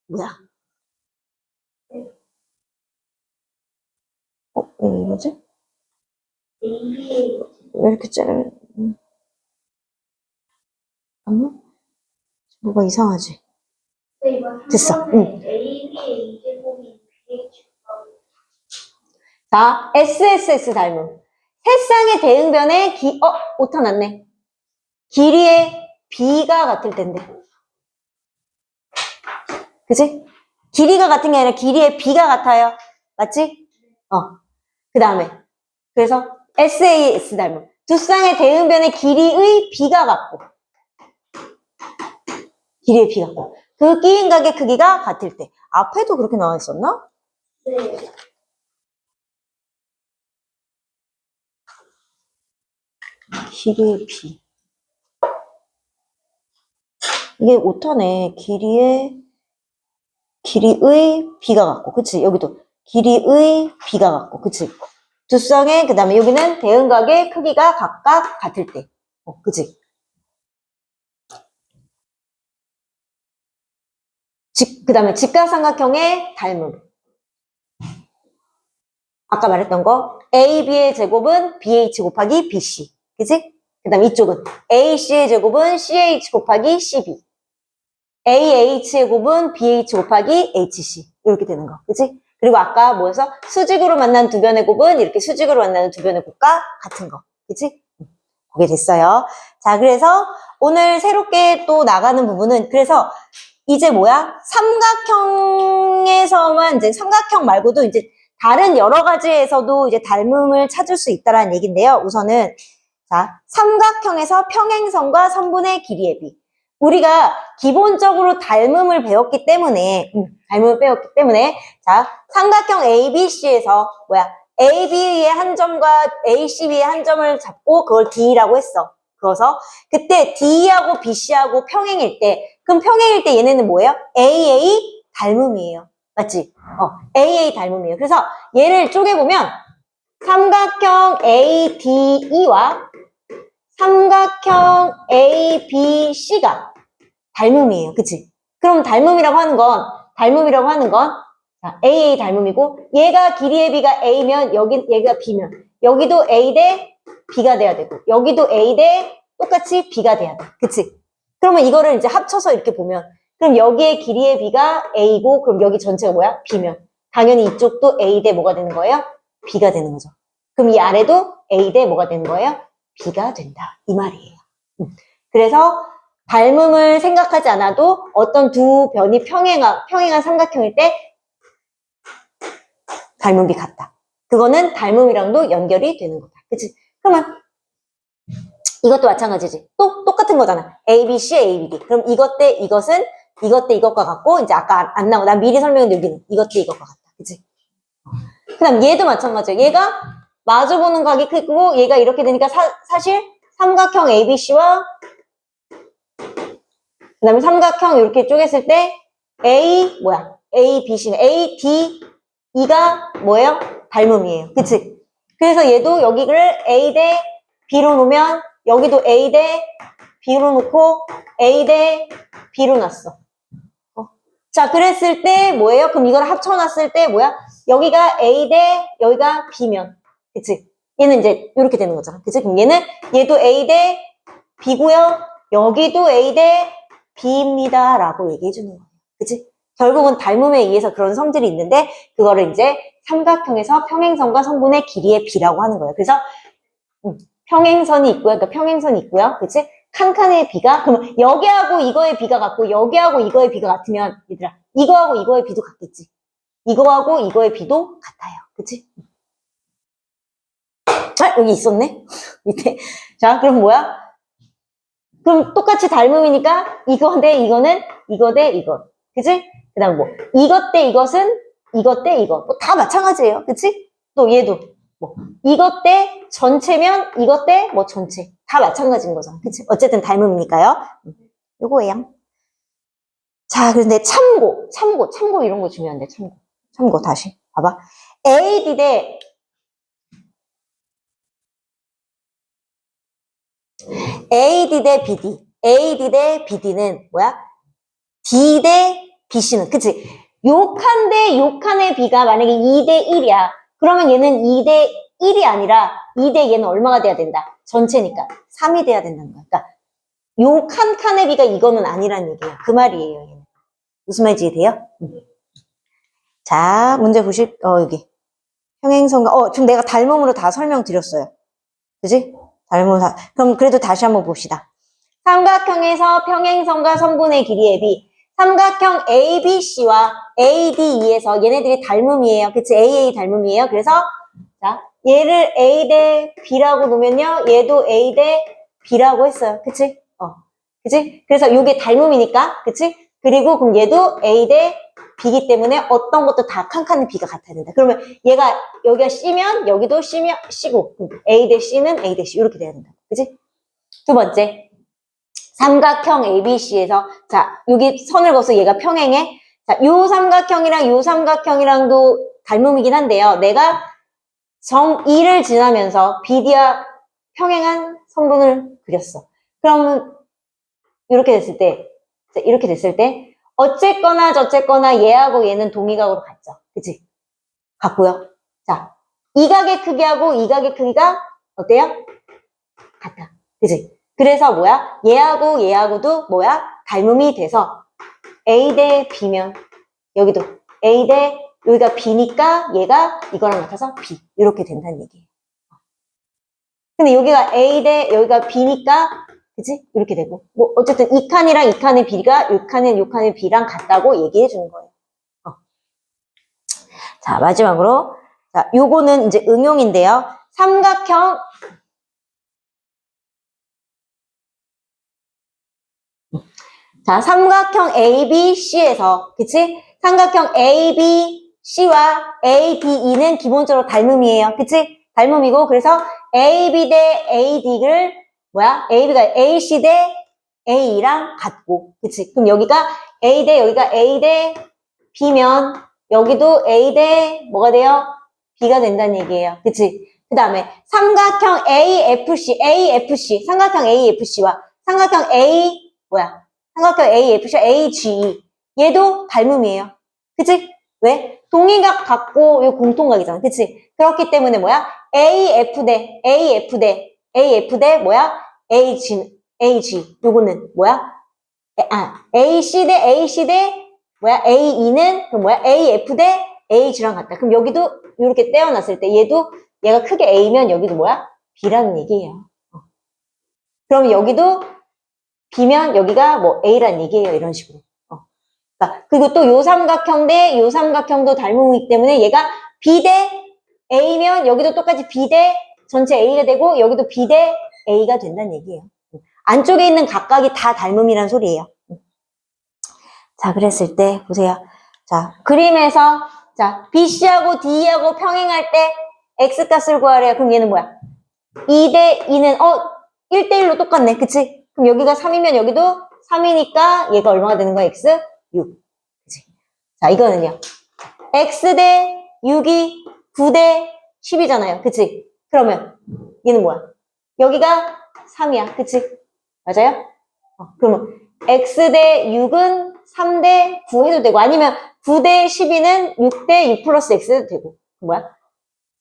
뭐야? 왜 이러지? 왜 이렇게 짤? 뭐가 이상하지? 됐어. 자, SSS 닮음. 세 쌍의 대응변의 오타 났네. 길이의 B가 같을 텐데. 그치? 길이가 같은 게 아니라 길이의 B가 같아요. 맞지? 그 다음에. 그래서 SAS 닮음. 두 쌍의 대응변의 길이의 B가 같고. 길이의 B가 같고. 그 끼인 각의 크기가 같을 때. 앞에도 그렇게 나와 있었나? 네. 길이의 B. 이게 오타네. 길이의 B가 같고. 그치? 여기도 길이의 B가 같고. 그치? 두 쌍의, 그 다음에 여기는 대응각의 크기가 각각 같을 때. 그치? 그 다음에 직각삼각형의 닮음. 아까 말했던 거. AB의 제곱은 BH 곱하기 BC. 그치? 그 다음에 이쪽은 AC의 제곱은 CH 곱하기 CB. AH의 곱은 BH 곱하기 HC. 이렇게 되는 거. 그치? 그리고 아까 뭐여서 수직으로 만난 두 변의 곱은 이렇게 수직으로 만나는 두 변의 곱과 같은 거. 그치? 그게 됐어요. 자, 그래서 오늘 새롭게 또 나가는 부분은 그래서 이제 뭐야? 삼각형에서만 이제 삼각형 말고도 이제 다른 여러 가지에서도 이제 닮음을 찾을 수 있다라는 얘기인데요. 우선은 자, 삼각형에서 평행선과 선분의 길이의 비. 우리가 기본적으로 닮음을 배웠기 때문에, 자, 삼각형 ABC에서, AB의 한 점과 ACB의 한 점을 잡고 그걸 D라고 했어. 그래서, 그때 D하고 BC하고 평행일 때, 그럼 평행일 때 얘네는 뭐예요? AA 닮음이에요. 맞지? AA 닮음이에요. 그래서 얘를 쪼개보면, 삼각형 ADE와 삼각형 ABC가 닮음이에요. 그치? 그럼 닮음이라고 하는 건 자, AA 닮음이고 얘가 길이의 B가 A면 얘가 B면 여기도 A 대 B가 돼야 되고 여기도 A 대 똑같이 B가 돼야 돼. 그치? 그러면 이거를 이제 합쳐서 이렇게 보면 그럼 여기에 길이의 B가 A고 그럼 여기 전체가 뭐야? B면 당연히 이쪽도 A 대 뭐가 되는 거예요? B가 되는 거죠. 그럼 이 아래도 A 대 뭐가 되는 거예요? B가 된다. 이 말이에요. 그래서 닮음을 생각하지 않아도 어떤 두 변이 평행한 삼각형일 때 닮음이 같다. 그거는 닮음이랑도 연결이 되는 거다. 그치? 그러면 이것도 마찬가지지. 또 똑같은 거잖아. A, B, C, A, B, D. 그럼 이것 대 이것은 이것 대 이것과 같고 이제 아까 안 나오고 난 미리 설명했는데 여기는 이것 대 이것과 같다. 그치? 그 다음 얘도 마찬가지야. 얘가 마주보는 각이 크고 얘가 이렇게 되니까 사실 삼각형 ABC와 그 다음에 삼각형 이렇게 쪼갰을 때 A BC는 A, D, E가 뭐예요? 닮음이에요. 그치? 그래서 얘도 여기를 A 대 B로 놓으면 여기도 A 대 B로 놓고 A 대 B로 놨어. 자, 그랬을 때 뭐예요? 그럼 이걸 합쳐놨을 때 여기가 A 대 여기가 B면 그치? 얘는 이제 이렇게 되는 거잖아. 그치? 그럼 얘도 A 대 B고요. 여기도 A 대 B입니다. 라고 얘기해 주는 거예요. 그치? 결국은 닮음에 의해서 그런 성질이 있는데 그거를 이제 삼각형에서 평행선과 성분의 길이의 B라고 하는 거예요. 그래서 평행선이 있고요. 그러니까 평행선이 있고요. 그치? 칸칸의 B가 그러면 여기하고 이거의 B가 같고 여기하고 이거의 B가 같으면 얘들아 이거하고 이거의 B도 같겠지. 이거하고 이거의 B도 같아요. 그치? 아, 여기 있었네? 밑에. 자, 그럼 그럼 똑같이 닮음이니까 이거 대 이거는 이거 대 이거. 그치? 그 다음 이것 대 이것은 이것 대 이거. 다 마찬가지예요. 그치? 또 얘도 이것 대 전체면 이것 대 전체. 다 마찬가지인 거잖아. 그치? 어쨌든 닮음이니까요. 요거예요. 자, 그런데 참고 이런 거 중요한데, 참고 다시. 봐봐. AD 대 BD. AD 대 BD는 D 대 BC는, 그치? 요 칸의 B가 만약에 2 대 1이야. 그러면 얘는 2 대 1이 아니라 2 대 얘는 얼마가 돼야 된다? 전체니까. 3이 돼야 된다는 거야. 그러니까 요 칸의 B가 이거는 아니라는 얘기예요. 그 말이에요. 얘는. 무슨 말인지 이해돼요? 자, 문제 보실, 여기. 평행선과, 지금 내가 닮음으로 다 설명드렸어요. 그지? 그럼 그래도 다시 한번 봅시다. 삼각형에서 평행선과 성분의 길이의 B. 삼각형 ABC와 ADE에서 얘네들이 닮음이에요. 그치? AA 닮음이에요. 그래서, 자, 얘를 A 대 B라고 놓으면요. 얘도 A 대 B라고 했어요. 그치? 그치? 그래서 이게 닮음이니까. 그치? 그리고 그럼 얘도 A 대 B기 때문에 어떤 것도 다 칸칸의 B가 같아야 된다. 그러면 여기가 C면 여기도 C고 A 대 C는 A 대 C 이렇게 돼야 된다. 그치? 두 번째. 삼각형 ABC에서 자, 여기 선을 그어서 얘가 평행해. 자, 요 삼각형이랑도 닮음이긴 한데요. 내가 점 2를 지나면서 BD와 평행한 성분을 그렸어. 그러면 이렇게 됐을 때 어쨌거나 저쨌거나 얘하고 얘는 동의각으로 같죠. 그치? 같고요. 자, 이 각의 크기하고 이 각의 크기가 어때요? 같아. 그치? 그래서 얘하고도 닮음이 돼서 A 대 B면 여기도 A 대 여기가 B니까 얘가 이거랑 같아서 B 이렇게 된다는 얘기예요. 근데 여기가 A 대 여기가 B니까 그치? 이렇게 되고 어쨌든 이 칸이랑 이 칸의 B가 이 칸의 B랑 같다고 얘기해 주는 거예요. 자, 마지막으로 자, 요거는 이제 응용인데요. 삼각형 자, 삼각형 ABC에서, 그치? 삼각형 ABC와 ADE는 기본적으로 닮음이에요. 그치? 닮음이고, 그래서 AB 대 AD를, 뭐야? AB가 AC 대 A랑 같고, 그치? 그럼 여기가 A 대, 여기가 A 대 B면, 여기도 A 대, 뭐가 돼요? B가 된다는 얘기예요. 그치? 그 다음에, 삼각형 AFC, 삼각형 AFC와 삼각형 삼각형 AFC와 AGE. 얘도 닮음이에요. 그치? 왜? 동의각 갖고 요 공통각이잖아. 그치? 그렇기 때문에 뭐야? AF 대 뭐야? AG. 요거는 뭐야? AC 대 뭐야? AE는 그럼 뭐야? AF 대 AG랑 같다. 그럼 여기도 이렇게 떼어놨을 때 얘가 크게 A면 여기도 뭐야? B라는 얘기예요. 그럼 여기도 B면 여기가 뭐 A라는 얘기예요. 이런 식으로. 그리고 또 요 삼각형 대 요 삼각형도 닮음이기 때문에 얘가 B 대 A면 여기도 똑같이 B 대 전체 A가 되고 여기도 B 대 A가 된다는 얘기예요. 안쪽에 있는 각각이 다 닮음이란 소리예요. 자, 그랬을 때 보세요. 자, 그림에서 자, BC하고 D하고 평행할 때 X값을 구하래요. 그럼 얘는 뭐야? 2 대 2는 1대 1로 똑같네. 그치? 그럼 여기가 3이면 여기도 3이니까 얘가 얼마가 되는 거야? X? 6. 그치? 자, 이거는요. X 대 6이 9 대 10이잖아요. 그치? 그러면 얘는 뭐야? 여기가 3이야. 그치? 맞아요? 그러면 X 대 6은 3 대 9 해도 되고 아니면 9 대 12는 6 대 6 플러스 X 해도 되고 뭐야?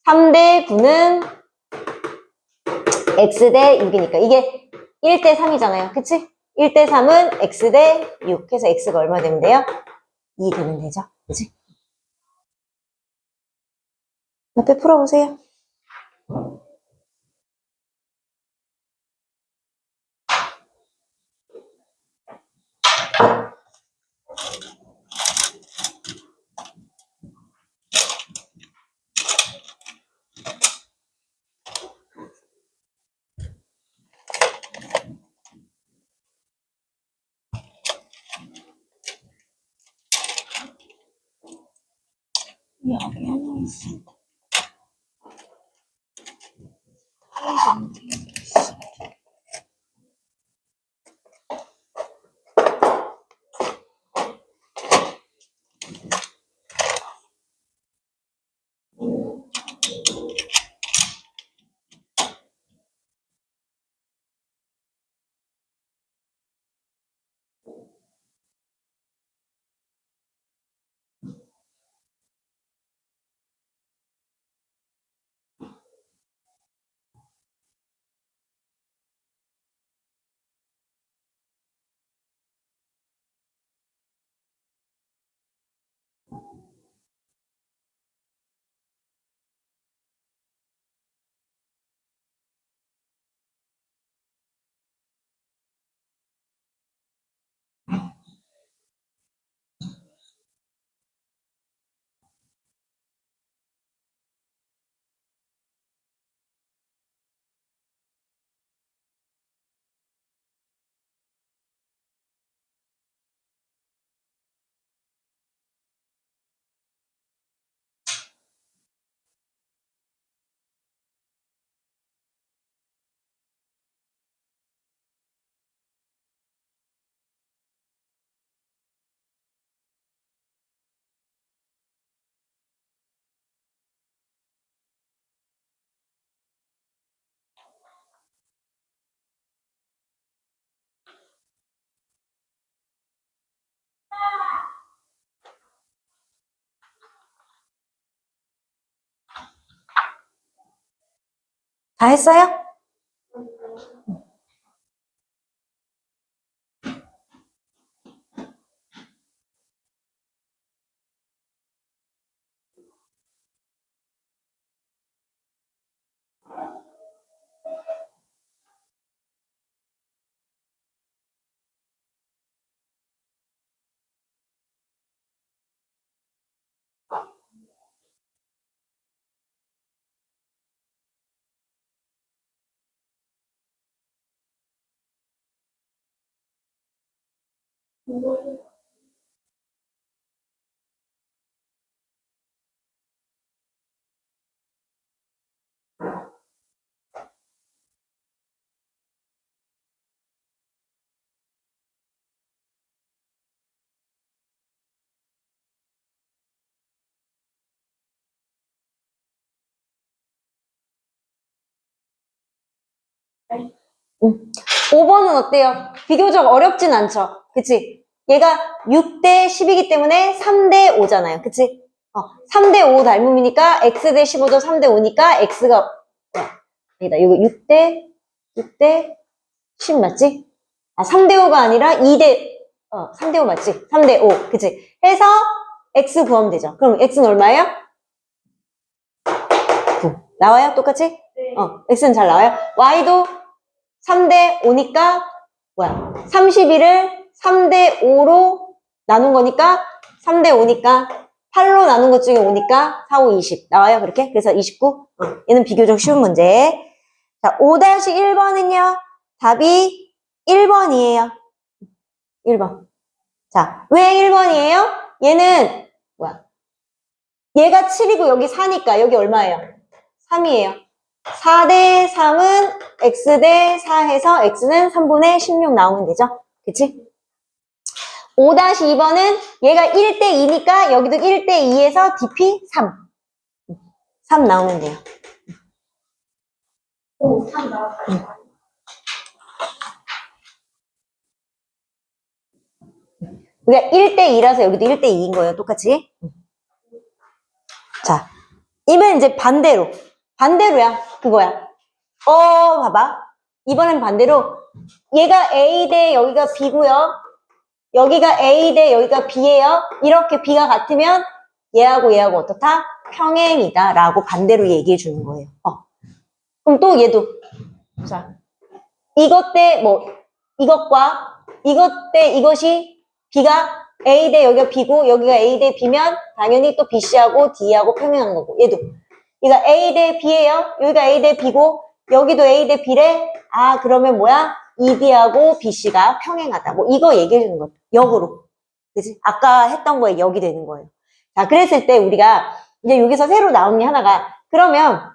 3 대 9는 X 대 6이니까 이게 1 대 3이잖아요. 그치? 1 대 3은 X 대 6 해서 X가 얼마 되면 돼요? 2 되면 되죠. 그치? 옆에 풀어보세요. 여기 하나 있어. 다 했어요? 이거 응. 5번은 어때요? 비교적 어렵진 않죠? 그치? 얘가 6대 10이기 때문에 3대 5잖아요. 그치? 3대 5 닮음이니까 x 대 15도 3대 5니까 x가 아니다. 이거 6대 10 맞지? 아, 3대 5가 아니라 3대 5 맞지? 3대 5. 그치? 해서 x 구하면 되죠. 그럼 x는 얼마예요? 9. 나와요? 똑같이? 네. x는 잘 나와요? y도 3대 5니까 뭐야? 31을 3대 5로 나눈 거니까 3대 5니까 8로 나눈 것 중에 5니까 4, 5, 20 나와요 그렇게? 그래서 29 얘는 비교적 쉬운 문제. 자, 5-1번은요 답이 1번이에요 1번. 자, 왜 1번이에요? 얘는 뭐야? 얘가 7이고 여기 4니까 여기 얼마예요? 3이에요 4대 3은 x 대 4 해서 x는 3분의 16 나오면 되죠? 그치? 5-2번은 얘가 1대 2니까 여기도 1대 2에서 dp 3. 3 나오면 돼요. 오, 참 나왔다. 그러니까 1대 2라서 여기도 1대 2인 거예요. 똑같이. 자, 이번엔 이제 반대로. 반대로야. 그거야. 봐봐. 이번엔 반대로 얘가 A 대 여기가 B고요. 여기가 A 대 여기가 B예요. 이렇게 B가 같으면 얘하고 얘하고 어떻다? 평행이다 라고 반대로 얘기해 주는 거예요. 그럼 또 얘도 자 이것 대 이것과 이것 대 이것이 B가 A 대 여기가 B고 여기가 A 대 B면 당연히 또 BC하고 D하고 평행한 거고 얘도 얘가 A 대 B예요. 여기가 A 대 B고 여기도 A 대 B래. 아 그러면 뭐야? EB하고 BC가 평행하다. 뭐 이거 얘기해 주는 거예요. 역으로. 그치? 아까 했던 거에 역이 되는 거예요. 자 그랬을 때 우리가 이제 여기서 새로 나온 게 하나가 그러면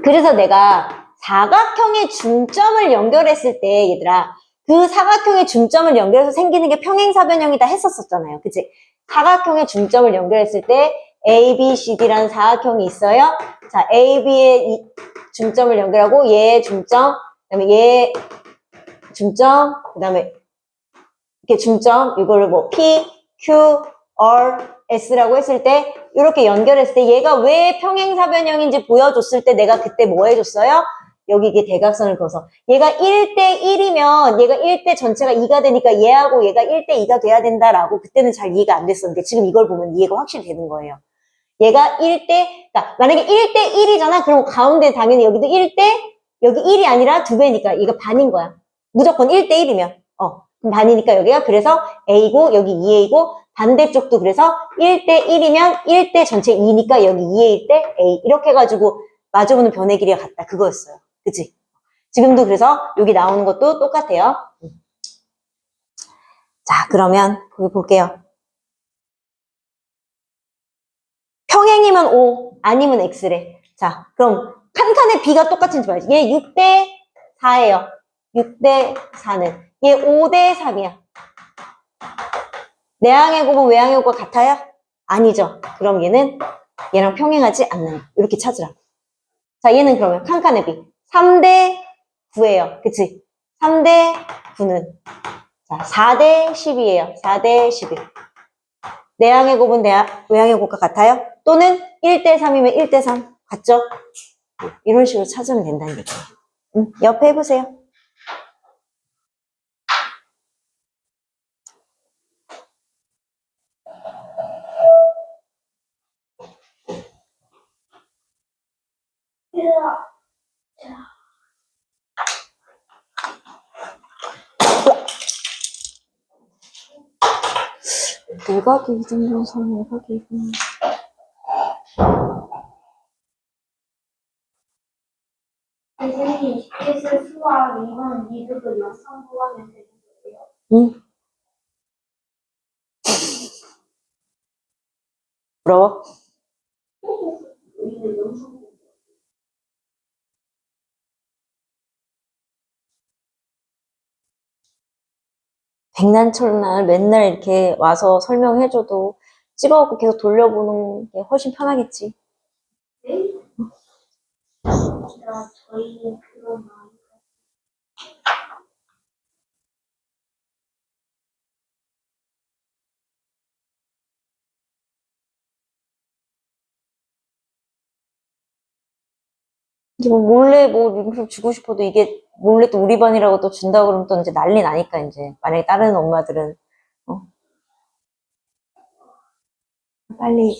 그래서 내가 사각형의 중점을 연결했을 때 얘들아 그 사각형의 중점을 연결해서 생기는 게 평행사변형이다 했었잖아요. 그치? 사각형의 중점을 연결했을 때 A, B, C, D라는 사각형이 있어요. 자, A, B의 중점을 연결하고 얘의 중점, 그다음에 얘의 중점, 그다음에 이렇게 중점 이거를 뭐 P, Q, R, S라고 했을 때 이렇게 연결했을 때 얘가 왜 평행사변형인지 보여줬을 때 내가 그때 뭐 해줬어요? 여기 이게 대각선을 그어서 얘가 1대 1이면 얘가 1대 전체가 2가 되니까 얘하고 얘가 1대 2가 돼야 된다라고 그때는 잘 이해가 안 됐었는데 지금 이걸 보면 이해가 확실히 되는 거예요. 얘가 1대 그러니까 만약에 1대 1이잖아. 그럼 가운데 당연히 여기도 1대 여기 1이 아니라 2배니까 얘가 반인 거야. 무조건 1대 1이면 그럼 반이니까 여기가 그래서 A고 여기 2A고 반대쪽도 그래서 1대 1이면 1대 전체 2니까 여기 2A일 때 A 이렇게 해가지고 마주보는 변의 길이가 같다 그거였어요. 그치? 지금도 그래서 여기 나오는 것도 똑같아요. 자 그러면 거기 볼게요. 평행이면 O 아니면 X래. 자 그럼 칸칸의 B가 똑같은지 봐야지. 얘 6대 4예요. 6대 4는 얘 5대 3이야. 내항의 곱은 외항의 곱과 같아요? 아니죠. 그럼 얘는 얘랑 평행하지 않나요? 이렇게 찾으라. 자, 얘는 그러면 칸칸의 B. 3대 9예요. 그치? 3대 9는 자, 4대 10이에요. 4대 11. 내항의 곱은 외항의 곱과 같아요? 또는 1대 3이면 1대 3. 같죠? 이런 식으로 찾으면 된다는 얘기예요. 옆에 해보세요. 얘들아, 내각이 이등분선 내각이 이등 선생님, 식기술 수학 이번 미드도 영상 보완면 되는 거예요? 응? 부러워? 우리는 영상 백난철날 맨날 이렇게 와서 설명해줘도 찍어갖고 계속 돌려보는 게 훨씬 편하겠지. 네? 진짜 저희는 그런 마음. 이제 뭐 몰래 뭐 링크를 주고 싶어도 이게 몰래 또 우리 반이라고 또 준다고 그러면 또 이제 난리 나니까 이제 만약에 다른 엄마들은 빨리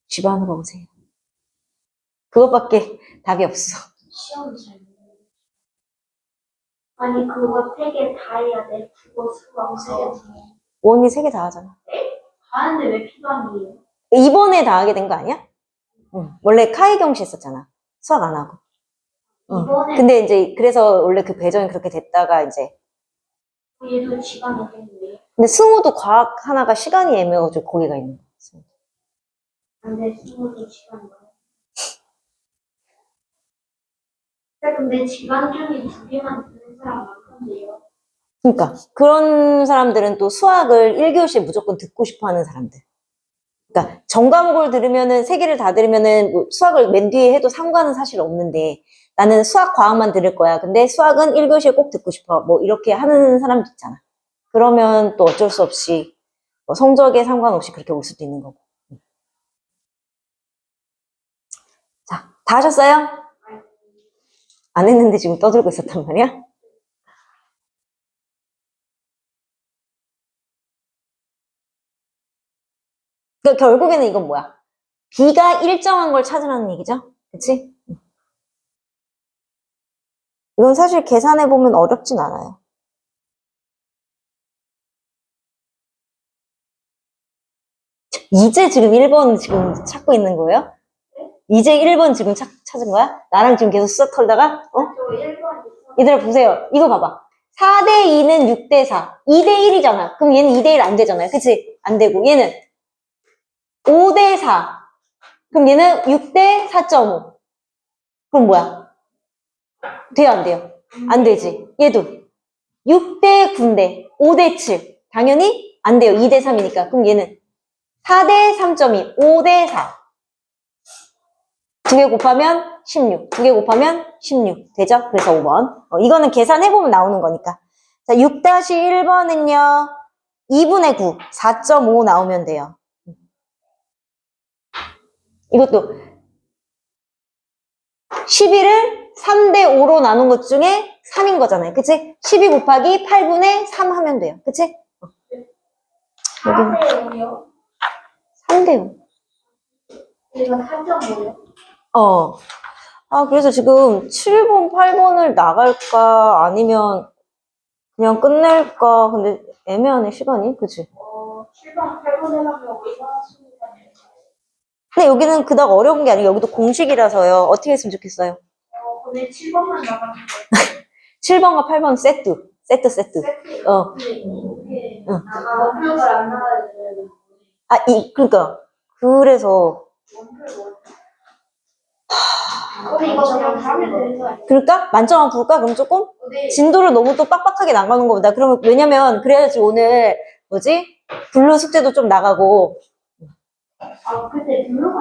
집 안으로 오세요. 그것밖에 답이 없어. 시험 잘 보내. 아니 그거 3개 다 해야 돼. 국어, 수학, 세개 원이 3개 다 하잖아. 하는데 왜 피반이에요? 이번에 다 하게 된 거 아니야? 응. 원래 카이경시 했었잖아. 수학 안 하고. 응. 이번에 근데 이제 그래서 원래 그 배정이 그렇게 됐다가 이제 얘도 지방이 됐는데 근데 승우도 과학 하나가 시간이 애매해가지고 거기가 있는 거야. 안돼 스무도 지방인 거야. 근데 지방 중에 2개만 듣는 사람 많던데요. 그러니까 그런 사람들은 또 수학을 1교시에 무조건 듣고 싶어 하는 사람들. 그러니까 전 과목을 들으면은 3개를 다 들으면은 뭐 수학을 맨 뒤에 해도 상관은 사실 없는데 나는 수학 과학만 들을 거야. 근데 수학은 1교시에 꼭 듣고 싶어. 뭐 이렇게 하는 사람도 있잖아. 그러면 또 어쩔 수 없이 뭐 성적에 상관없이 그렇게 올 수도 있는 거고. 자, 다 하셨어요? 안 했는데 지금 떠들고 있었단 말이야? 그러니까 결국에는 이건 뭐야? B가 일정한 걸 찾으라는 얘기죠? 그치? 이건 사실 계산해보면 어렵진 않아요. 이제 지금 1번 지금 찾고 있는 거예요? 이제 1번 지금 찾은 거야? 나랑 지금 계속 수다 털다가? 저 1번 얘들아 보세요. 이거 봐봐. 4대2는 6대4. 2대1이잖아. 그럼 얘는 2대1 안 되잖아요. 그치? 안 되고. 얘는 5대4. 그럼 얘는 6대 4.5. 그럼 뭐야? 돼요, 안 돼요? 안 되지. 얘도 6대 9인데 5대 7. 당연히 안 돼요. 2대 3이니까. 그럼 얘는 4대 3.2. 5대 4. 2개 곱하면 16. 2개 곱하면 16. 되죠? 그래서 5번. 이거는 계산해보면 나오는 거니까. 자, 6-1번은요. 2분의 9. 4.5 나오면 돼요. 이것도 11을 3대 5로 나눈 것 중에 3인 거잖아요. 그치? 12 곱하기 8분의 3 하면 돼요. 그치? 여기는 4대 5요? 3대 5. 이거 4.5요? 그래서 지금 7번, 8번을 나갈까? 아니면 그냥 끝낼까? 근데 애매하네, 시간이. 그치? 7번, 8번 해가면 얼마나 수입니다. 근데 여기는 그닥 어려운 게 아니고 여기도 공식이라서요. 어떻게 했으면 좋겠어요? 오늘 7번만 나가면 돼. 7번과 8번 세트. 세트. 세트. 어. 이게 응. 원표를 안 나가야 되는 그러니까. 그래서. 근데 이거 그냥 하면 되는 거 아니야? 그럴까? 만점 한번 볼까? 그럼 조금? 네. 진도를 너무 또 빡빡하게 나가는 것보다. 그러면, 왜냐면, 그래야지 오늘, 블루 숙제도 좀 나가고. 근데 블루가